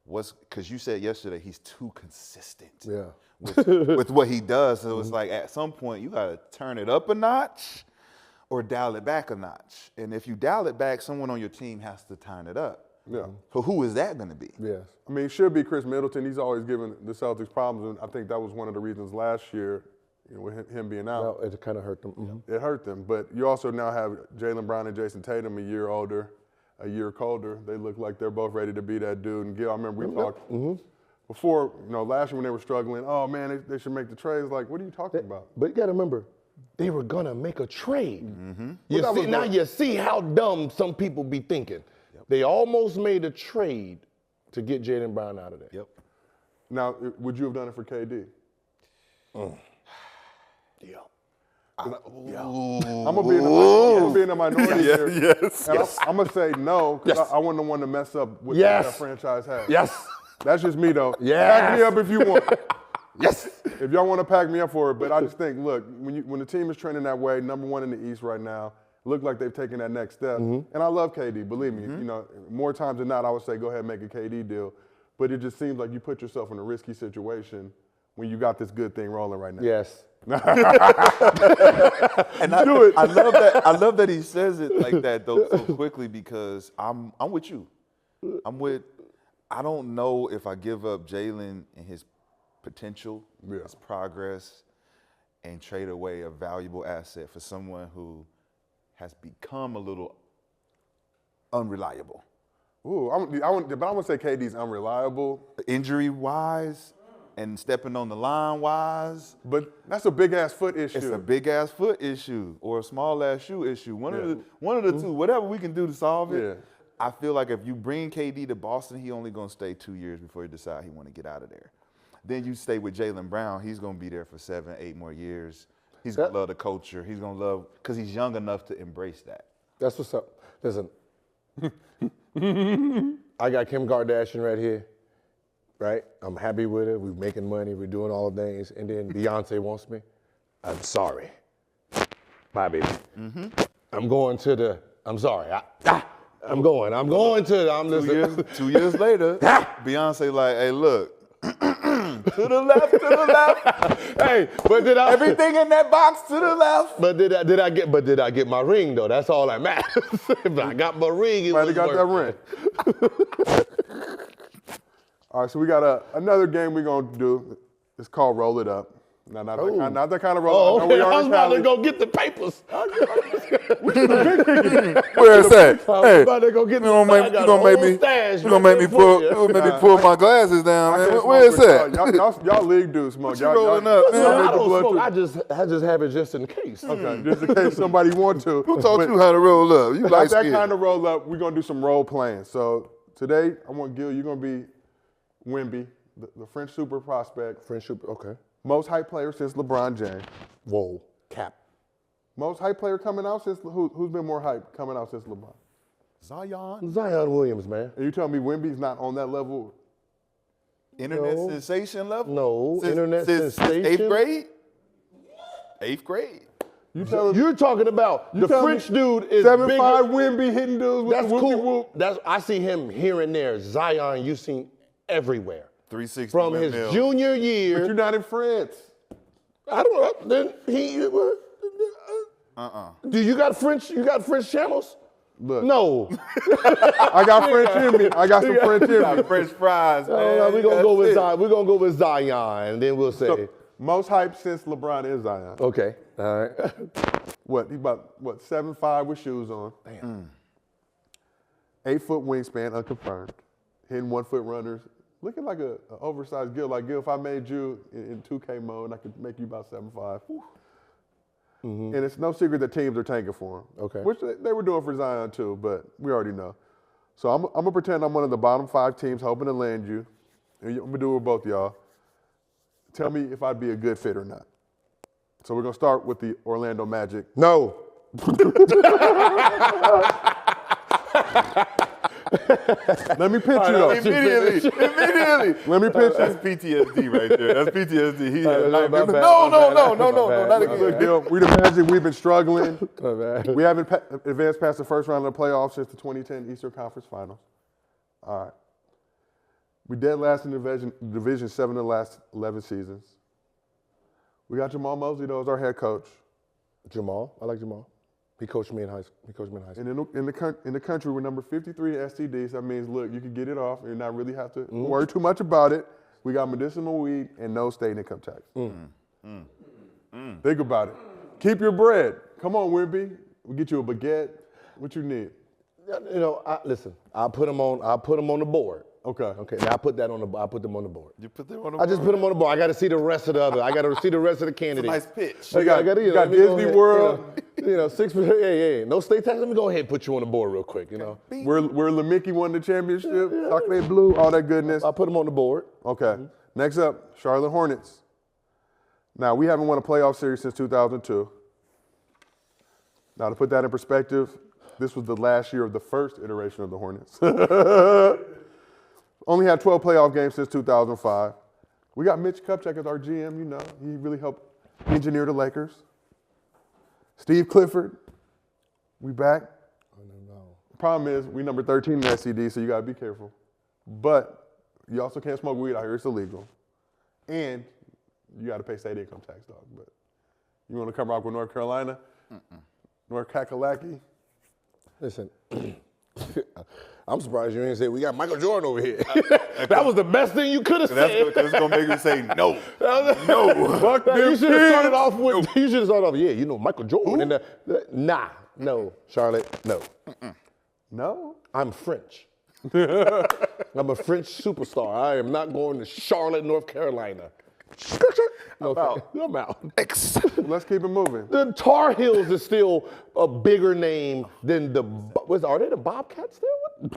Because you said yesterday he's too consistent with what he does. So it's like at some point you got to turn it up a notch or dial it back a notch. And if you dial it back, someone on your team has to turn it up. Yeah. So who is that going to be? Yes. I mean, it should be Chris Middleton. He's always given the Celtics problems, and I think that was one of the reasons last year, with him being out. No, it kind of hurt them. Mm-hmm. It hurt them. But you also now have Jalen Brown and Jason Tatum a year older, a year colder. They look like they're both ready to be that dude. And Gil, I remember we talked before, last year when they were struggling, oh, man, they should make the trades. Like, what are you talking about? But you got to remember, they were going to make a trade. Well, Now you see how dumb some people be thinking. Yep. They almost made a trade to get Jalen Brown out of there. Yep. Now, would you have done it for KD? Yeah. I'm gonna be in the minority here. Yes. And I'm gonna say no because I wasn't the one to mess up what that franchise has. Yes. That's just me though. Yes. Pack me up if you want. Yes. If y'all want to pack me up for it, but I just think, look, when the team is trending that way, number one in the East right now, look like they've taken that next step. And I love KD, believe me. More times than not, I would say go ahead and make a KD deal. But it just seems like you put yourself in a risky situation when you got this good thing rolling right now. Yes. And I love that he says it like that though so quickly because I'm with you. I don't know if I give up Jalen and his potential, his progress, and trade away a valuable asset for someone who has become a little unreliable. Ooh, but I wouldn't say KD's unreliable. Injury-wise and stepping on the line-wise. But that's a big-ass foot issue. It's a big-ass foot issue or a small-ass shoe issue. One of the two, whatever we can do to solve it. Yeah. I feel like if you bring KD to Boston, he only going to stay 2 years before he decide he want to get out of there. Then you stay with Jalen Brown. He's going to be there for 7, 8 more years. He's going to love the culture. He's going to love, because he's young enough to embrace that. That's what's up. Listen, I got Kim Kardashian right here, right? I'm happy with it. We're making money. We're doing all the things. And then Beyonce wants me. I'm sorry. Bye, baby. I'm going to the, I'm sorry. I'm going to, I'm listening. 2 years later, Beyonce like, hey, look, to the left. Hey, but did I? Everything in that box to the left. But did I get my ring though? That's all that matters. If I got my ring, it Finally was got that worth ring. All right, so we got another game we're going to do. It's called Roll It Up. Not that kind of roll. Oh, I know we okay. are I in was about to Cali. go get the papers. Where's that? I was about to go get the You gonna make me pull my glasses down, man. Where is that? Y'all league dudes smoke. you rolling up, man? I make the don't blood smoke. too- I just have it just in case. Okay, just in case somebody want to. Who taught you how to roll up? You Not like that kind of roll up. We're gonna do some role playing. So today, I want Gil. You're gonna be Wemby, the French super prospect, French super, okay. most hype player since LeBron James. Whoa, cap. Most hype player coming out since who's been more hype coming out since LeBron? Zion Williams, man. And you tell me Wemby's not on that level? Internet No. sensation level? No, Since internet 8th sensation? grade? 8th grade. You tell me You're talking about the tell me French dude is 7'5" bigger. Wemby hitting dudes with That's the whoopie cool. whoop. I see him here and there. Zion, you seen everywhere. 360 From his windmill. junior But year. you're not in France. I don't know. Then he. Do you got French? You got French channels? Look, No. I got French in me. I got some French in me. Got French fries, man. We're gonna go with That's it. Zion. We're gonna go with Zion, and then we'll say. So, most hype since LeBron is Zion. Okay. All right. He about 7'5" with shoes on. Damn. 8-foot wingspan, unconfirmed. Hitting 1-foot runners. Looking like an oversized Gil. Like Gil, if I made you in 2K mode, I could make you about 7'5". And it's no secret that teams are tanking for him. Okay. Which they were doing for Zion too, but we already know. So I'm gonna pretend I'm one of the bottom 5 teams hoping to land you. And I'm gonna do it with both y'all. Tell me if I'd be a good fit or not. So we're gonna start with the Orlando Magic. No. Let me pitch you though. Immediately. Let me pitch That's you. PTSD right there. That's PTSD. He my not bad, not again. Look, Gil, we the Magic. We've been struggling. My bad. We haven't advanced past the first round of the playoffs since the 2010 Eastern Conference Finals. All right. We dead last in Division 7 of the last 11 seasons. We got Jamal Mosley, though, as our head coach. Jamal. I like Jamal. He coached me in high school. And in the country, we're number 53 in STDs. That means, look, you can get it off and not really have to worry too much about it. We got medicinal weed and no state income tax. Think about it. Keep your bread. Come on, Wemby. We'll get you a baguette. What you need? You know, listen. I'll put them on the board. Okay. Now I put them on the board. You put them on the I just put them on the board. I got to see the rest of the other. I got to see the rest of the candidates. It's a nice pitch. You got Disney World. 6%. Yeah. No state tax. Let me go ahead and put you on the board real quick. You know. Where LeMickey won the championship, chocolate blue, all that goodness. I put them on the board. Okay. Next up, Charlotte Hornets. Now, we haven't won a playoff series since 2002. Now, to put that in perspective, this was the last year of the first iteration of the Hornets. Only had 12 playoff games since 2005. We got Mitch Kupchak as our GM, you know. He really helped engineer the Lakers. Steve Clifford, we back. I don't know. Problem is, we number 13 in SCD, so you got to be careful. But you also can't smoke weed out here. It's illegal. And you got to pay state income tax, dog. But you want to come rock with North Carolina? North Kakalaki? Listen, I'm surprised you didn't say we got Michael Jordan over here. That was the best thing you could have said. That's going to make me say no. No. Fuck them You should have started kids. off with, you should have started off, yeah, you know, Michael Jordan. No, Charlotte, no. No? I'm French. I'm a French superstar. I am not going to Charlotte, North Carolina. No, I'm out. Let's keep it moving. The Tar Heels is still a bigger name than are they the Bobcats still?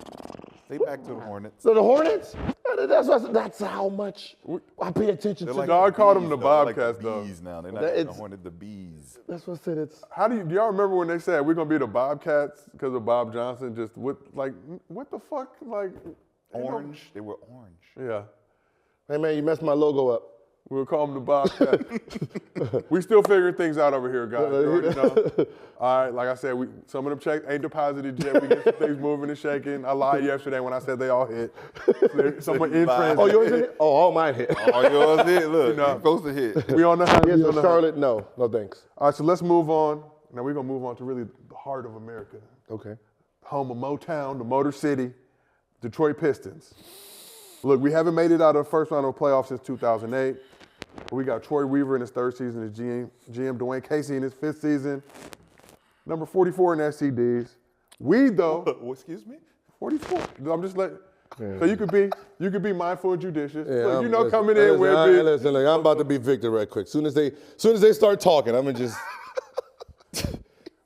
They back to the Hornets. So the Hornets? That's how much I pay attention to. Dog called them the They're Bobcats, like though. the bees now. They're not the Hornets, the bees. That's what I said. It's Do y'all remember when they said we're gonna be the Bobcats because of Bob Johnson? What the fuck? Like Orange. They were orange. Yeah. hey man, you messed my logo up. We'll call them the Bobcats. We still figuring things out over here, guys. You already know. All right, like I said, some of them checks ain't deposited yet. We get some things moving and shaking. I lied yesterday when I said they all hit. Someone in transit. Oh, yours hit? Oh, all mine hit. Oh, yours hit. Look, you're supposed to hit. We on the hunt. Yes, so Charlotte, no thanks. All right, so let's move on. Now we're gonna move on to really the heart of America. Okay. Home of Motown, the Motor City, Detroit Pistons. Look, we haven't made it out of the first round of the playoffs since 2008. We got Troy Weaver in his third season as GM Dwayne Casey in his fifth season. Number 44 in SCDs. We though, Excuse me? 44. I'm just letting. So you could be mindful and judicious. Yeah, Look, coming in with big. Listen, look, I'm about to be Victor right quick. Soon as they start talking, I'm gonna just.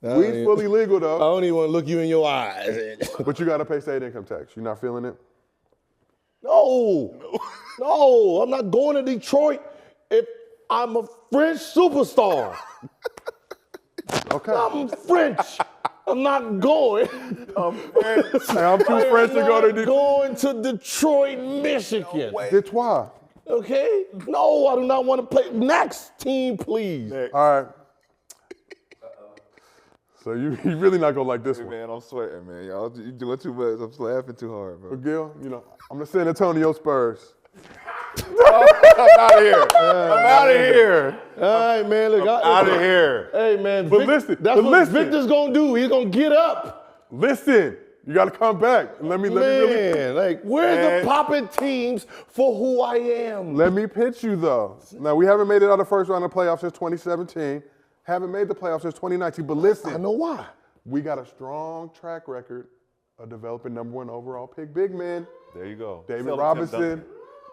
Weed's fully legal I though, don't even want to look you in your eyes. but you got to pay state income tax. You not feeling it? No, I'm not going to Detroit if I'm a French superstar. Okay. I'm French. I'm not going. I'm too French to go to I'm Detroit. going to Detroit, Michigan. Detroit. Okay? No, I do not want to play. Next team, please. All right. So you really not gonna like this one. Man, I'm sweating, man. Y'all, you doing too much. I'm laughing too hard, bro. But Gil, I'm the San Antonio Spurs. I'm out of here. I'm out of here. All right, man. Look, Out of here. Hey, man. But listen, that's but what listen. Victor's gonna do. He's gonna get up. Listen, you got to come back. Let me really. Man, like, where's the poppin' teams for who I am? Let me pitch you though. Now we haven't made it out of the first round of playoffs since 2017. Haven't made the playoffs since 2019. But listen, I know why. we got a strong track record of developing number one overall pick big men. There you go. David Tell Robinson,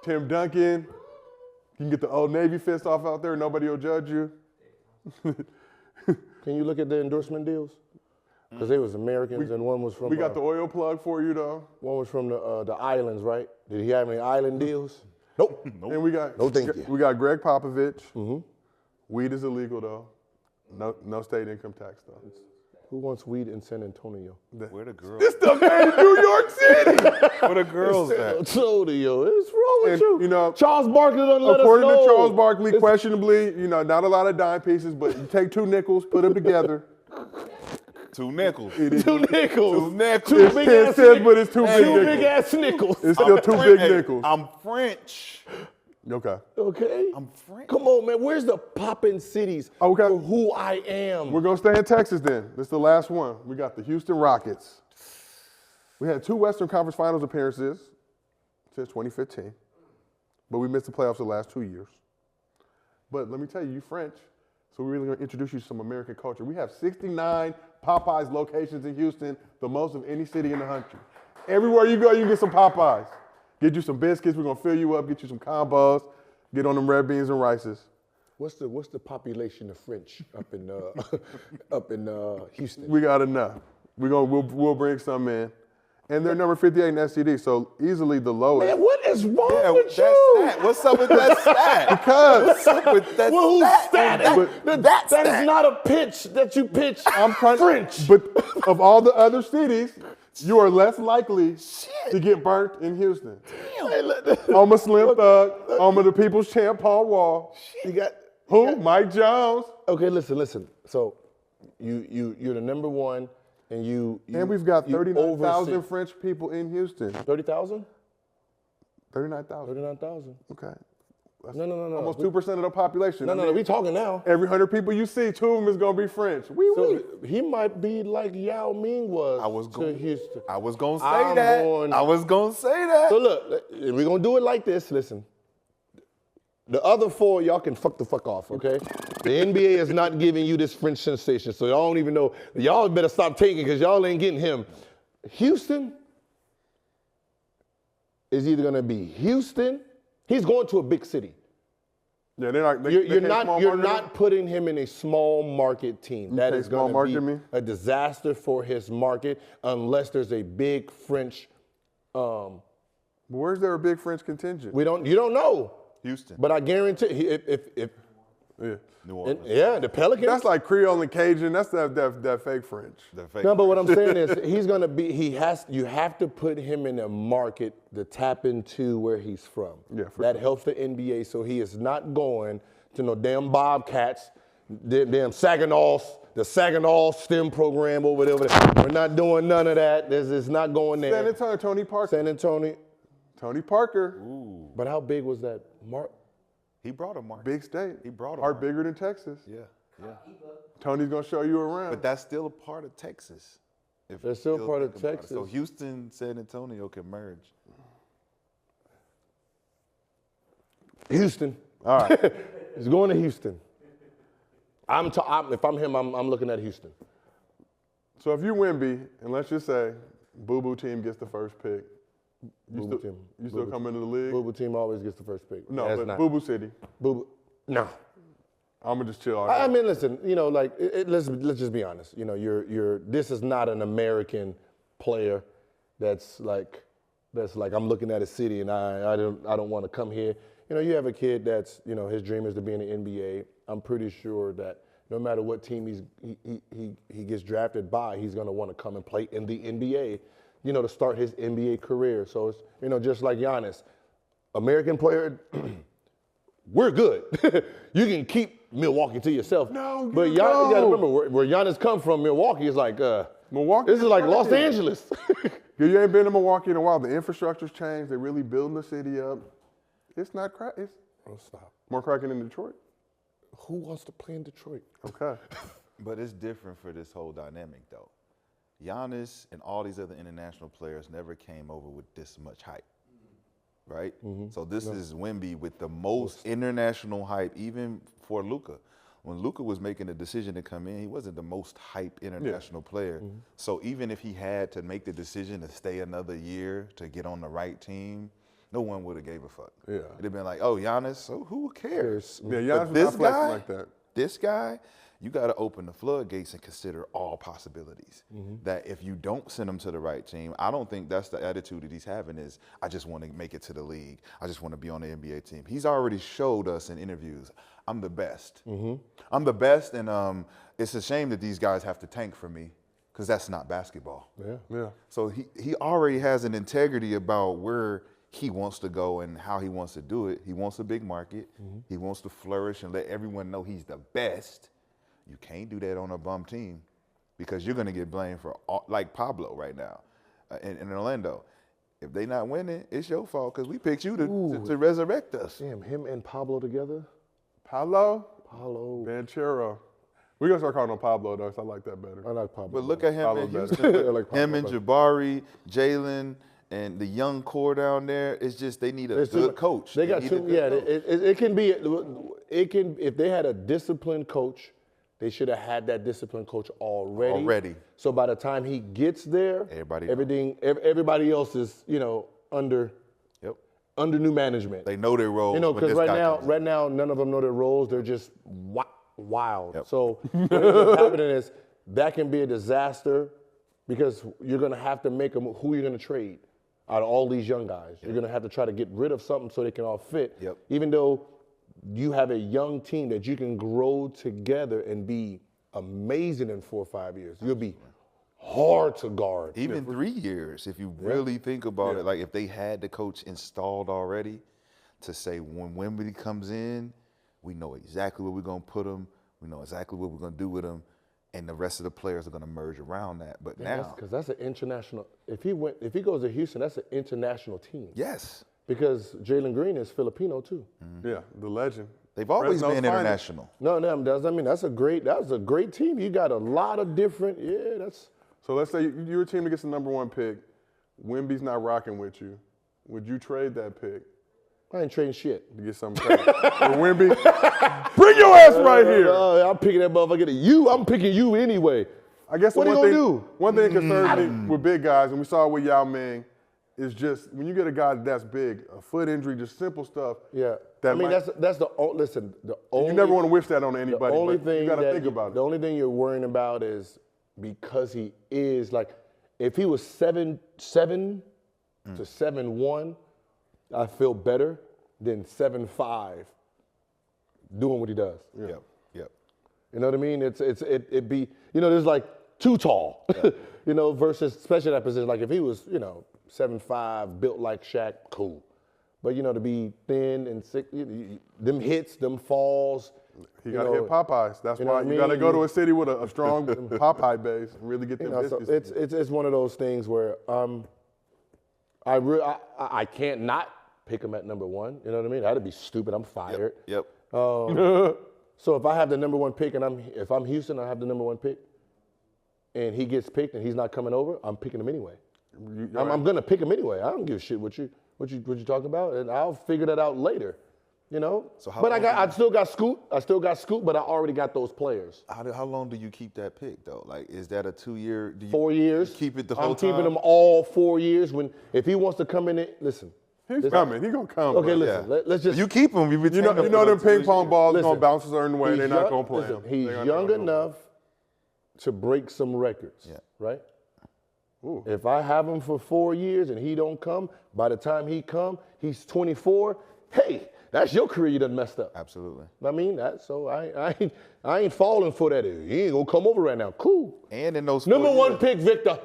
Tim Duncan. You can get the old Navy fist off out there. Nobody will judge you. Can you look at the endorsement deals? Because they was Americans and one was from. We got the oil plug for you though. One was from the islands, right? Did he have any island deals? Nope. And we got No, thank you. We got Greg Popovich. Weed is illegal though. No state income tax though. Who wants weed in San Antonio? Where the girls? This stuff made in New York City. Where the girls San at? Antonio. What's wrong with And, you? you know, Charles Barkley done let us According to know. Charles Barkley, questionably, not a lot of dime pieces, but you take two nickels, put them together. 2 nickels. Two nickels. 2 nickels. Two It's big 10 ass cents, but it's two big Two nickels. big ass nickels. It's still two big nickels. I'm French. Okay. Okay? I'm French. Come on, man. Where's the poppin' cities Okay. for who I am? We're going to stay in Texas then. This is the last one. We got the Houston Rockets. We had 2 Western Conference Finals appearances since 2015, but we missed the playoffs the last 2 years. But let me tell you, you French, so we're really going to introduce you to some American culture. We have 69 Popeyes locations in Houston, the most of any city in the country. Everywhere you go, you can get some Popeyes. Get you some biscuits, we're going to fill you up, get you some combos, get on them red beans and rices. What's the population of French up in Houston? We got enough. We'll bring some in. And they're number 58 in STD, so easily the lowest. Man, what is wrong with That's you? that. What's up with that stat? Because What's up with that Well, whose stat? stat? That is not a pitch that you pitch. I'm French. But of all the other cities, you are less likely to get burnt in Houston. Home of Slim Thug, home of the People's Champ Paul Wall. You got Who? Mike Jones. Okay, listen. So you're the number one, and And we've got you 39,000 oversee- French people in Houston. 30,000? 39,000. 39,000. Okay. That's No. Almost 2% of the population. No. We talking now. Every 100 people you see, 2 of them is going to be French. So he might be like Yao Ming was to Houston. I was gonna say I'm that. going- I was gonna say that. So look, we're gonna do it like this. Listen, the other 4, y'all can fuck the fuck off, okay? The NBA is not giving you this French sensation, so y'all don't even know. Y'all better stop taking because y'all ain't getting him. Houston is either gonna be Houston. He's going to a big city. Yeah, they're not. You're not putting him in a small market team. That say is small going to market, be me? a disaster for his market unless there's a big French. Where's there a big French contingent? You don't know, Houston. but I guarantee if Yeah. New Orleans. the Pelicans. That's like Creole and Cajun. That's that fake French. The fake No, but what I'm saying is he's gonna be. You have to put him in a market to tap into where he's from. Yeah, for that sure. helps the NBA. So he is not going to no damn Bobcats, damn Saginaw, the Saginaw STEM program over there. We're not doing none of that. It's not going there. San Antonio, Tony Parker. San Antonio. Tony Parker. But how big was that mark? He brought a mark. Big state. He brought a Are mark. bigger than Texas. Yeah. Tony's going to show you around. But that's still a part of Texas. If They're you still part of think about it. Texas. So Houston, San Antonio can merge. Houston. All right. He's going to Houston. If I'm him, I'm looking at Houston. So if you Wemby, and let's just say Boo Boo team gets the first pick, you still come into the league? Boo Boo team always gets the first pick. No, That's but not. Boo Boo City. Boo Boo. No. I'm going to just chill all I day. mean, listen. Let's just be honest. This is not an American player that's like I'm looking at a city and I don't want to come here. You have a kid that's his dream is to be in the NBA. I'm pretty sure that no matter what team he gets drafted by, he's going to want to come and play in the NBA, to start his NBA career. So it's, just like Giannis, American player, we're good. You can keep Milwaukee to yourself. No, but you Giannis, you got to don't. remember where Giannis come from. Milwaukee is like Milwaukee. this is like Los crazy. Angeles. You ain't been to Milwaukee in a while. The infrastructure's changed. They're really building the city up. It's not crack. It's Stop. more cracking in Detroit. Who wants to play in Detroit? Okay. But it's different for this whole dynamic, though. Giannis and all these other international players never came over with this much hype, right? So this is Wemby with the most international hype, even for Luka. When Luka was making the decision to come in, he wasn't the most hype international player. So even if he had to make the decision to stay another year to get on the right team, no one would have gave a fuck. Yeah. It'd have been like, oh, Giannis, so who cares? Yeah, Giannis But was this not flexing guy, like that. this guy, you got to open the floodgates and consider all possibilities. That if you don't send him to the right team, I don't think that's the attitude that he's having is, I just want to make it to the league. I just want to be on the NBA team. He's already showed us in interviews, I'm the best. I'm the best, and it's a shame that these guys have to tank for me because that's not basketball. Yeah. So he already has an integrity about where he wants to go and how he wants to do it. He wants a big market. He wants to flourish and let everyone know he's the best. You can't do that on a bum team because you're going to get blamed for like Pablo right now in Orlando. If they not winning, it's your fault because we picked you to resurrect us. Damn, him and Pablo together. Pablo Pablo. Banchero. We're going to start calling him Pablo, though, 'cause I like that better. I like Pablo. But look at him Pablo in better. Houston. I like Pablo Him and better. Jabari, Jalen, and the young core down there. It's just they need a good coach. They got need a two. good Yeah, coach. it can be. It can if they had a disciplined coach, they should have had that disciplined coach already. So by the time he gets there, everybody else is under new management. They know their roles. Because right now, none of them know their roles. They're just wild. Yep. So what ends up happening is that can be a disaster because you're going to have to make them who you're going to trade out of all these young guys. You're going to have to try to get rid of something so they can all fit. Yep. Even though you have a young team that you can grow together and be amazing in 4 or 5 years. You'll be hard to guard. Even 3 years, if you really think about it, like if they had the coach installed already to say when Wemby comes in, we know exactly where we're going to put him, we know exactly what we're going to do with him, and the rest of the players are going to merge around that. But now, because that's an international. If he goes to Houston, that's an international team. yes, Because Jalen Green is Filipino too. Yeah, the legend. they've always Fresno's been international. No, that's a great team. You got a lot of different. That's. So let's say you're a team that gets the number 1 pick. Wemby's not rocking with you. Would you trade that pick I ain't trading shit. to get something for Wemby? Bring your ass right here. I'm picking that motherfucker to you. I'm picking you anyway. I guess What are you gonna do? One thing that concerns me with big guys, and we saw it with Yao Ming, is just when you get a guy that's big, a foot injury, just simple stuff. Yeah. That I mean, might- that's the listen. The only You never want to wish that on anybody. The only but thing you got to that think about the it. only thing you're worrying about is because he is like, if he was 7'7" to 7'1", I feel better than 7'5" doing what he does. Yep. You know what I mean? It'd be there's like too tall, versus especially that position. Like if he was 7'5", built like Shaq, cool. But to be thin and sick, them hits, them falls. He got to hit Popeyes. That's you know why what I you got to mean? go to a city with a strong Popeye base and really get them So biscuits. it's one of those things where I can't not pick him at number 1. You know what I mean? That'd be stupid. I'm fired. Yep. So if I have the number 1 pick and if I'm Houston, I have the number 1 pick, and he gets picked and he's not coming over, I'm picking him anyway. I'm gonna pick him anyway. I don't give a shit what you talking about, and I'll figure that out later. So how but long I still got Scoot. But I already got those players. How long do you keep that pick though? Like, is that a 2-year? 4 years. Keep it the whole I'm time. keeping them all 4 years. If he wants to come in, listen. He's coming. He's going to come. Okay, bro. listen. Let's just. You keep him. You You know them ping pong balls Listen, going to bounce a certain way. he's They're not young- going to play listen, them. He's They're young gonna- enough to break some records. Yeah. Right. Ooh. If I have him for 4 years and he don't come, by the time he come, he's 24. Hey, that's your career you done messed up. Absolutely. I mean, so I ain't falling for that. He ain't gonna come over right now. Cool. And in those Number 4 1 years, pick, Victor.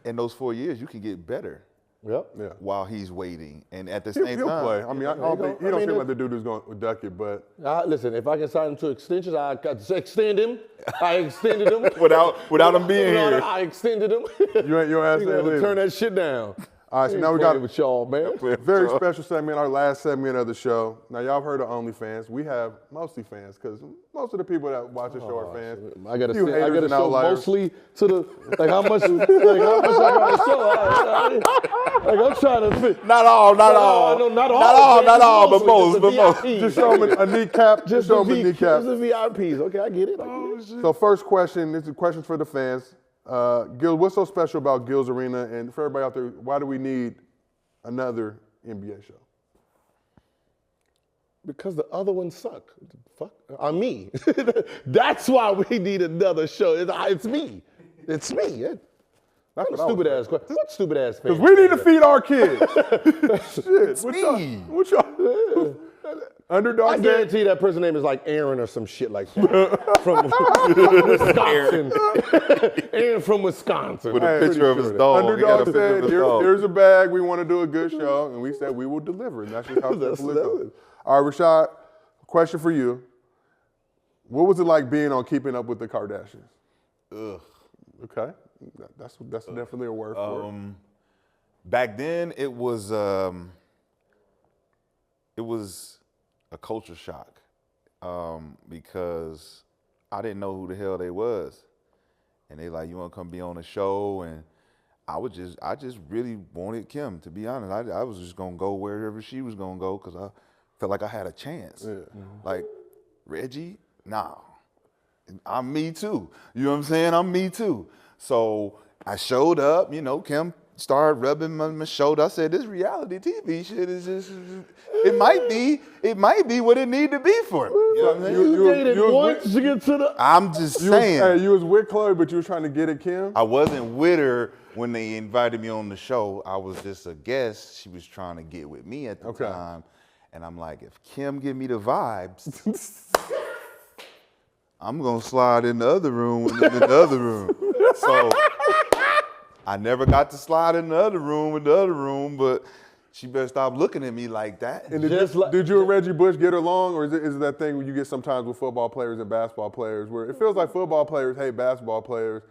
in those 4 years, you can get better Yep. Yeah. while he's waiting, and at the He'll same time, play. I mean, I don't think he don't seem like the dude who's going to duck it, but Listen, if I can sign him to extensions, I extend him. I extended him. without him being here. I extended him. your ass You ain't gotta leaving. turn that shit down. All right, so Ain't now we playing got with y'all, man. a very special segment, our last segment of the show. Now, y'all have heard of OnlyFans. We have mostly fans because most of the people that watch the show are fans. I gotta Few haters and show outliers. mostly to the how much I gotta show. I'm trying to fit. Not all, Not all, but most. Just show them a kneecap. Just show them a kneecap. Just the VIPs. Okay, I get it. So first question, this is a question for the fans. Gil, what's so special about Gil's Arena? And for everybody out there, why do we need another NBA show? Because the other ones suck. Fuck. On me. That's why we need another show. It's me. It's me. That's What stupid ass question. What stupid ass fan? Because we need to feed our kids. Shit. me. What y'all? Underdog I said, guarantee that person's name is like Aaron or some shit like that. from Wisconsin. Aaron from Wisconsin. With a Hey, picture of his dog. He got a Underdog picture of said, his dog. here's a bag. We want to do a good show. And we said we will deliver. And that's just how simple it goes. All right, Rashad, question for you. What was it like being on Keeping Up with the Kardashians? Ugh. Okay. That's definitely a word for it. Back then, it was a culture shock because I didn't know who the hell they was, and they like, you want to come be on the show, and I just really wanted Kim, to be honest. I was just gonna go wherever she was gonna go because I felt like I had a chance. Yeah. Like Reggie, nah, I'm me too. You know what I'm saying? I'm me too. So I showed up. You know, Kim started rubbing my shoulder. I said, "This reality TV shit is just—it might be what it need to be for me." You know what I'm saying? You dated once to get to the. I'm just saying. You was with Chloe, but you was trying to get at Kim? I wasn't with her when they invited me on the show. I was just a guest. She was trying to get with me at the time. And I'm like, if Kim give me the vibes, I'm going to slide in the other room in the other room. So I never got to slide in the other room, but she better stop looking at me like that. And did you and Reggie Bush get along, or is it that thing where you get sometimes with football players and basketball players where it feels like football players hate basketball players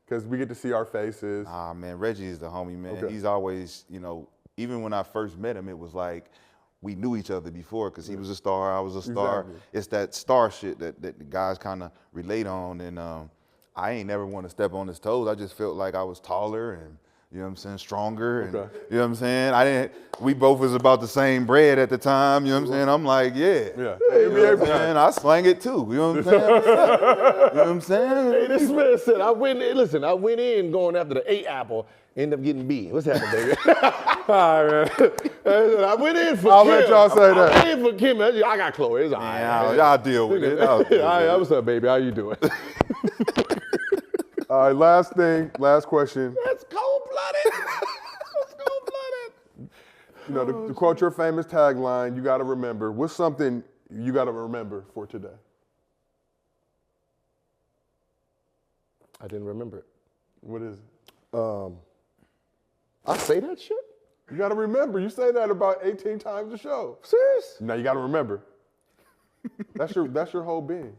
because we get to see our faces? Ah, man, Reggie is the homie, man. Okay. He's always, you know, even when I first met him, it was like we knew each other before because he was a star, I was a star. Exactly. It's that star shit that the guys kind of relate on, and I ain't never want to step on his toes. I just felt like I was taller and, you know what I'm saying, stronger. And, you know what I'm saying? We both was about the same bread at the time, you know what I'm saying? I'm like, yeah. Yeah. You know what I'm saying? I slang it too, you know what I'm saying? What's up? You know what I'm saying? Hey, this man said, I went in going after the A apple, ended up getting B. What's happening, baby? All right, man. I went in for I'll Kim. let y'all say that. I went in for Kim. I got Chloe. It's all right. Yeah, y'all deal with it. All right, what's up, baby? How you doing? All right, last question. That's cold-blooded. That's cold-blooded. You know, to quote your famous tagline, you got to remember. What's something you got to remember for today? I didn't remember it. What is it? I say that shit? You got to remember. You say that about 18 times a show. Serious? Now you got to remember. That's your whole being.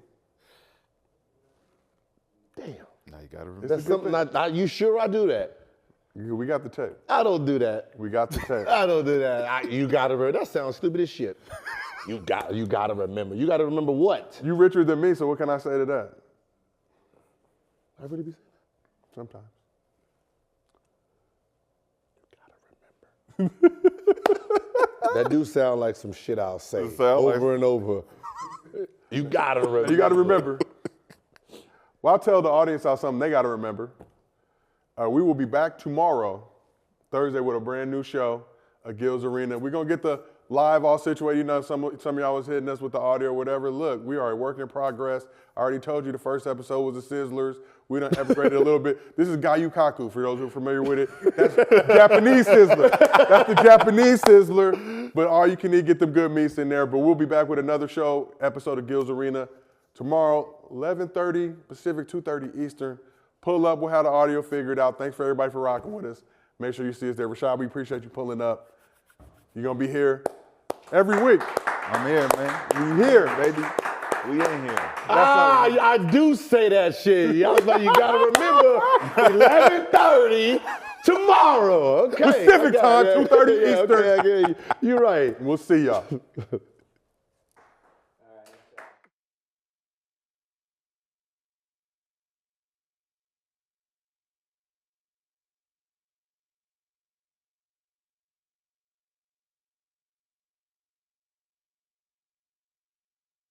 Damn. Now you got to remember. That's something you sure I do that? We got the tape. I don't do that. We got the tape. I don't do that. You gotta remember. That sounds stupid as shit. You gotta remember. You gotta remember what? You richer than me, so what can I say to that? I really be saying that? Sometimes. You gotta remember. That do sound like some shit I'll say over and over. You gotta remember. You got to remember. Well, I'll tell the audience how something they got to remember. We will be back tomorrow, Thursday, with a brand new show, Gil's Arena. We're going to get the live all situated. You know, some of y'all was hitting us with the audio or whatever. Look, we are a work in progress. I already told you the first episode was the Sizzlers. We done upgraded a little bit. This is Gayukaku, for those who are familiar with it. That's Japanese Sizzler. That's the Japanese Sizzler. But all you can eat, get them good meats in there. But we'll be back with another show, episode of Gil's Arena, tomorrow, 11:30 Pacific, 2:30 Eastern. Pull up. We'll have the audio figured out. Thanks for everybody for rocking with us. Make sure you see us there. Rashad, we appreciate you pulling up. You're going to be here every week. I'm here, man. You here, Baby, we in here. I do say that shit. I was like, you gotta remember, 11:30 tomorrow. Okay. Pacific time, 2:30 Eastern. Okay. You're right. We'll see y'all.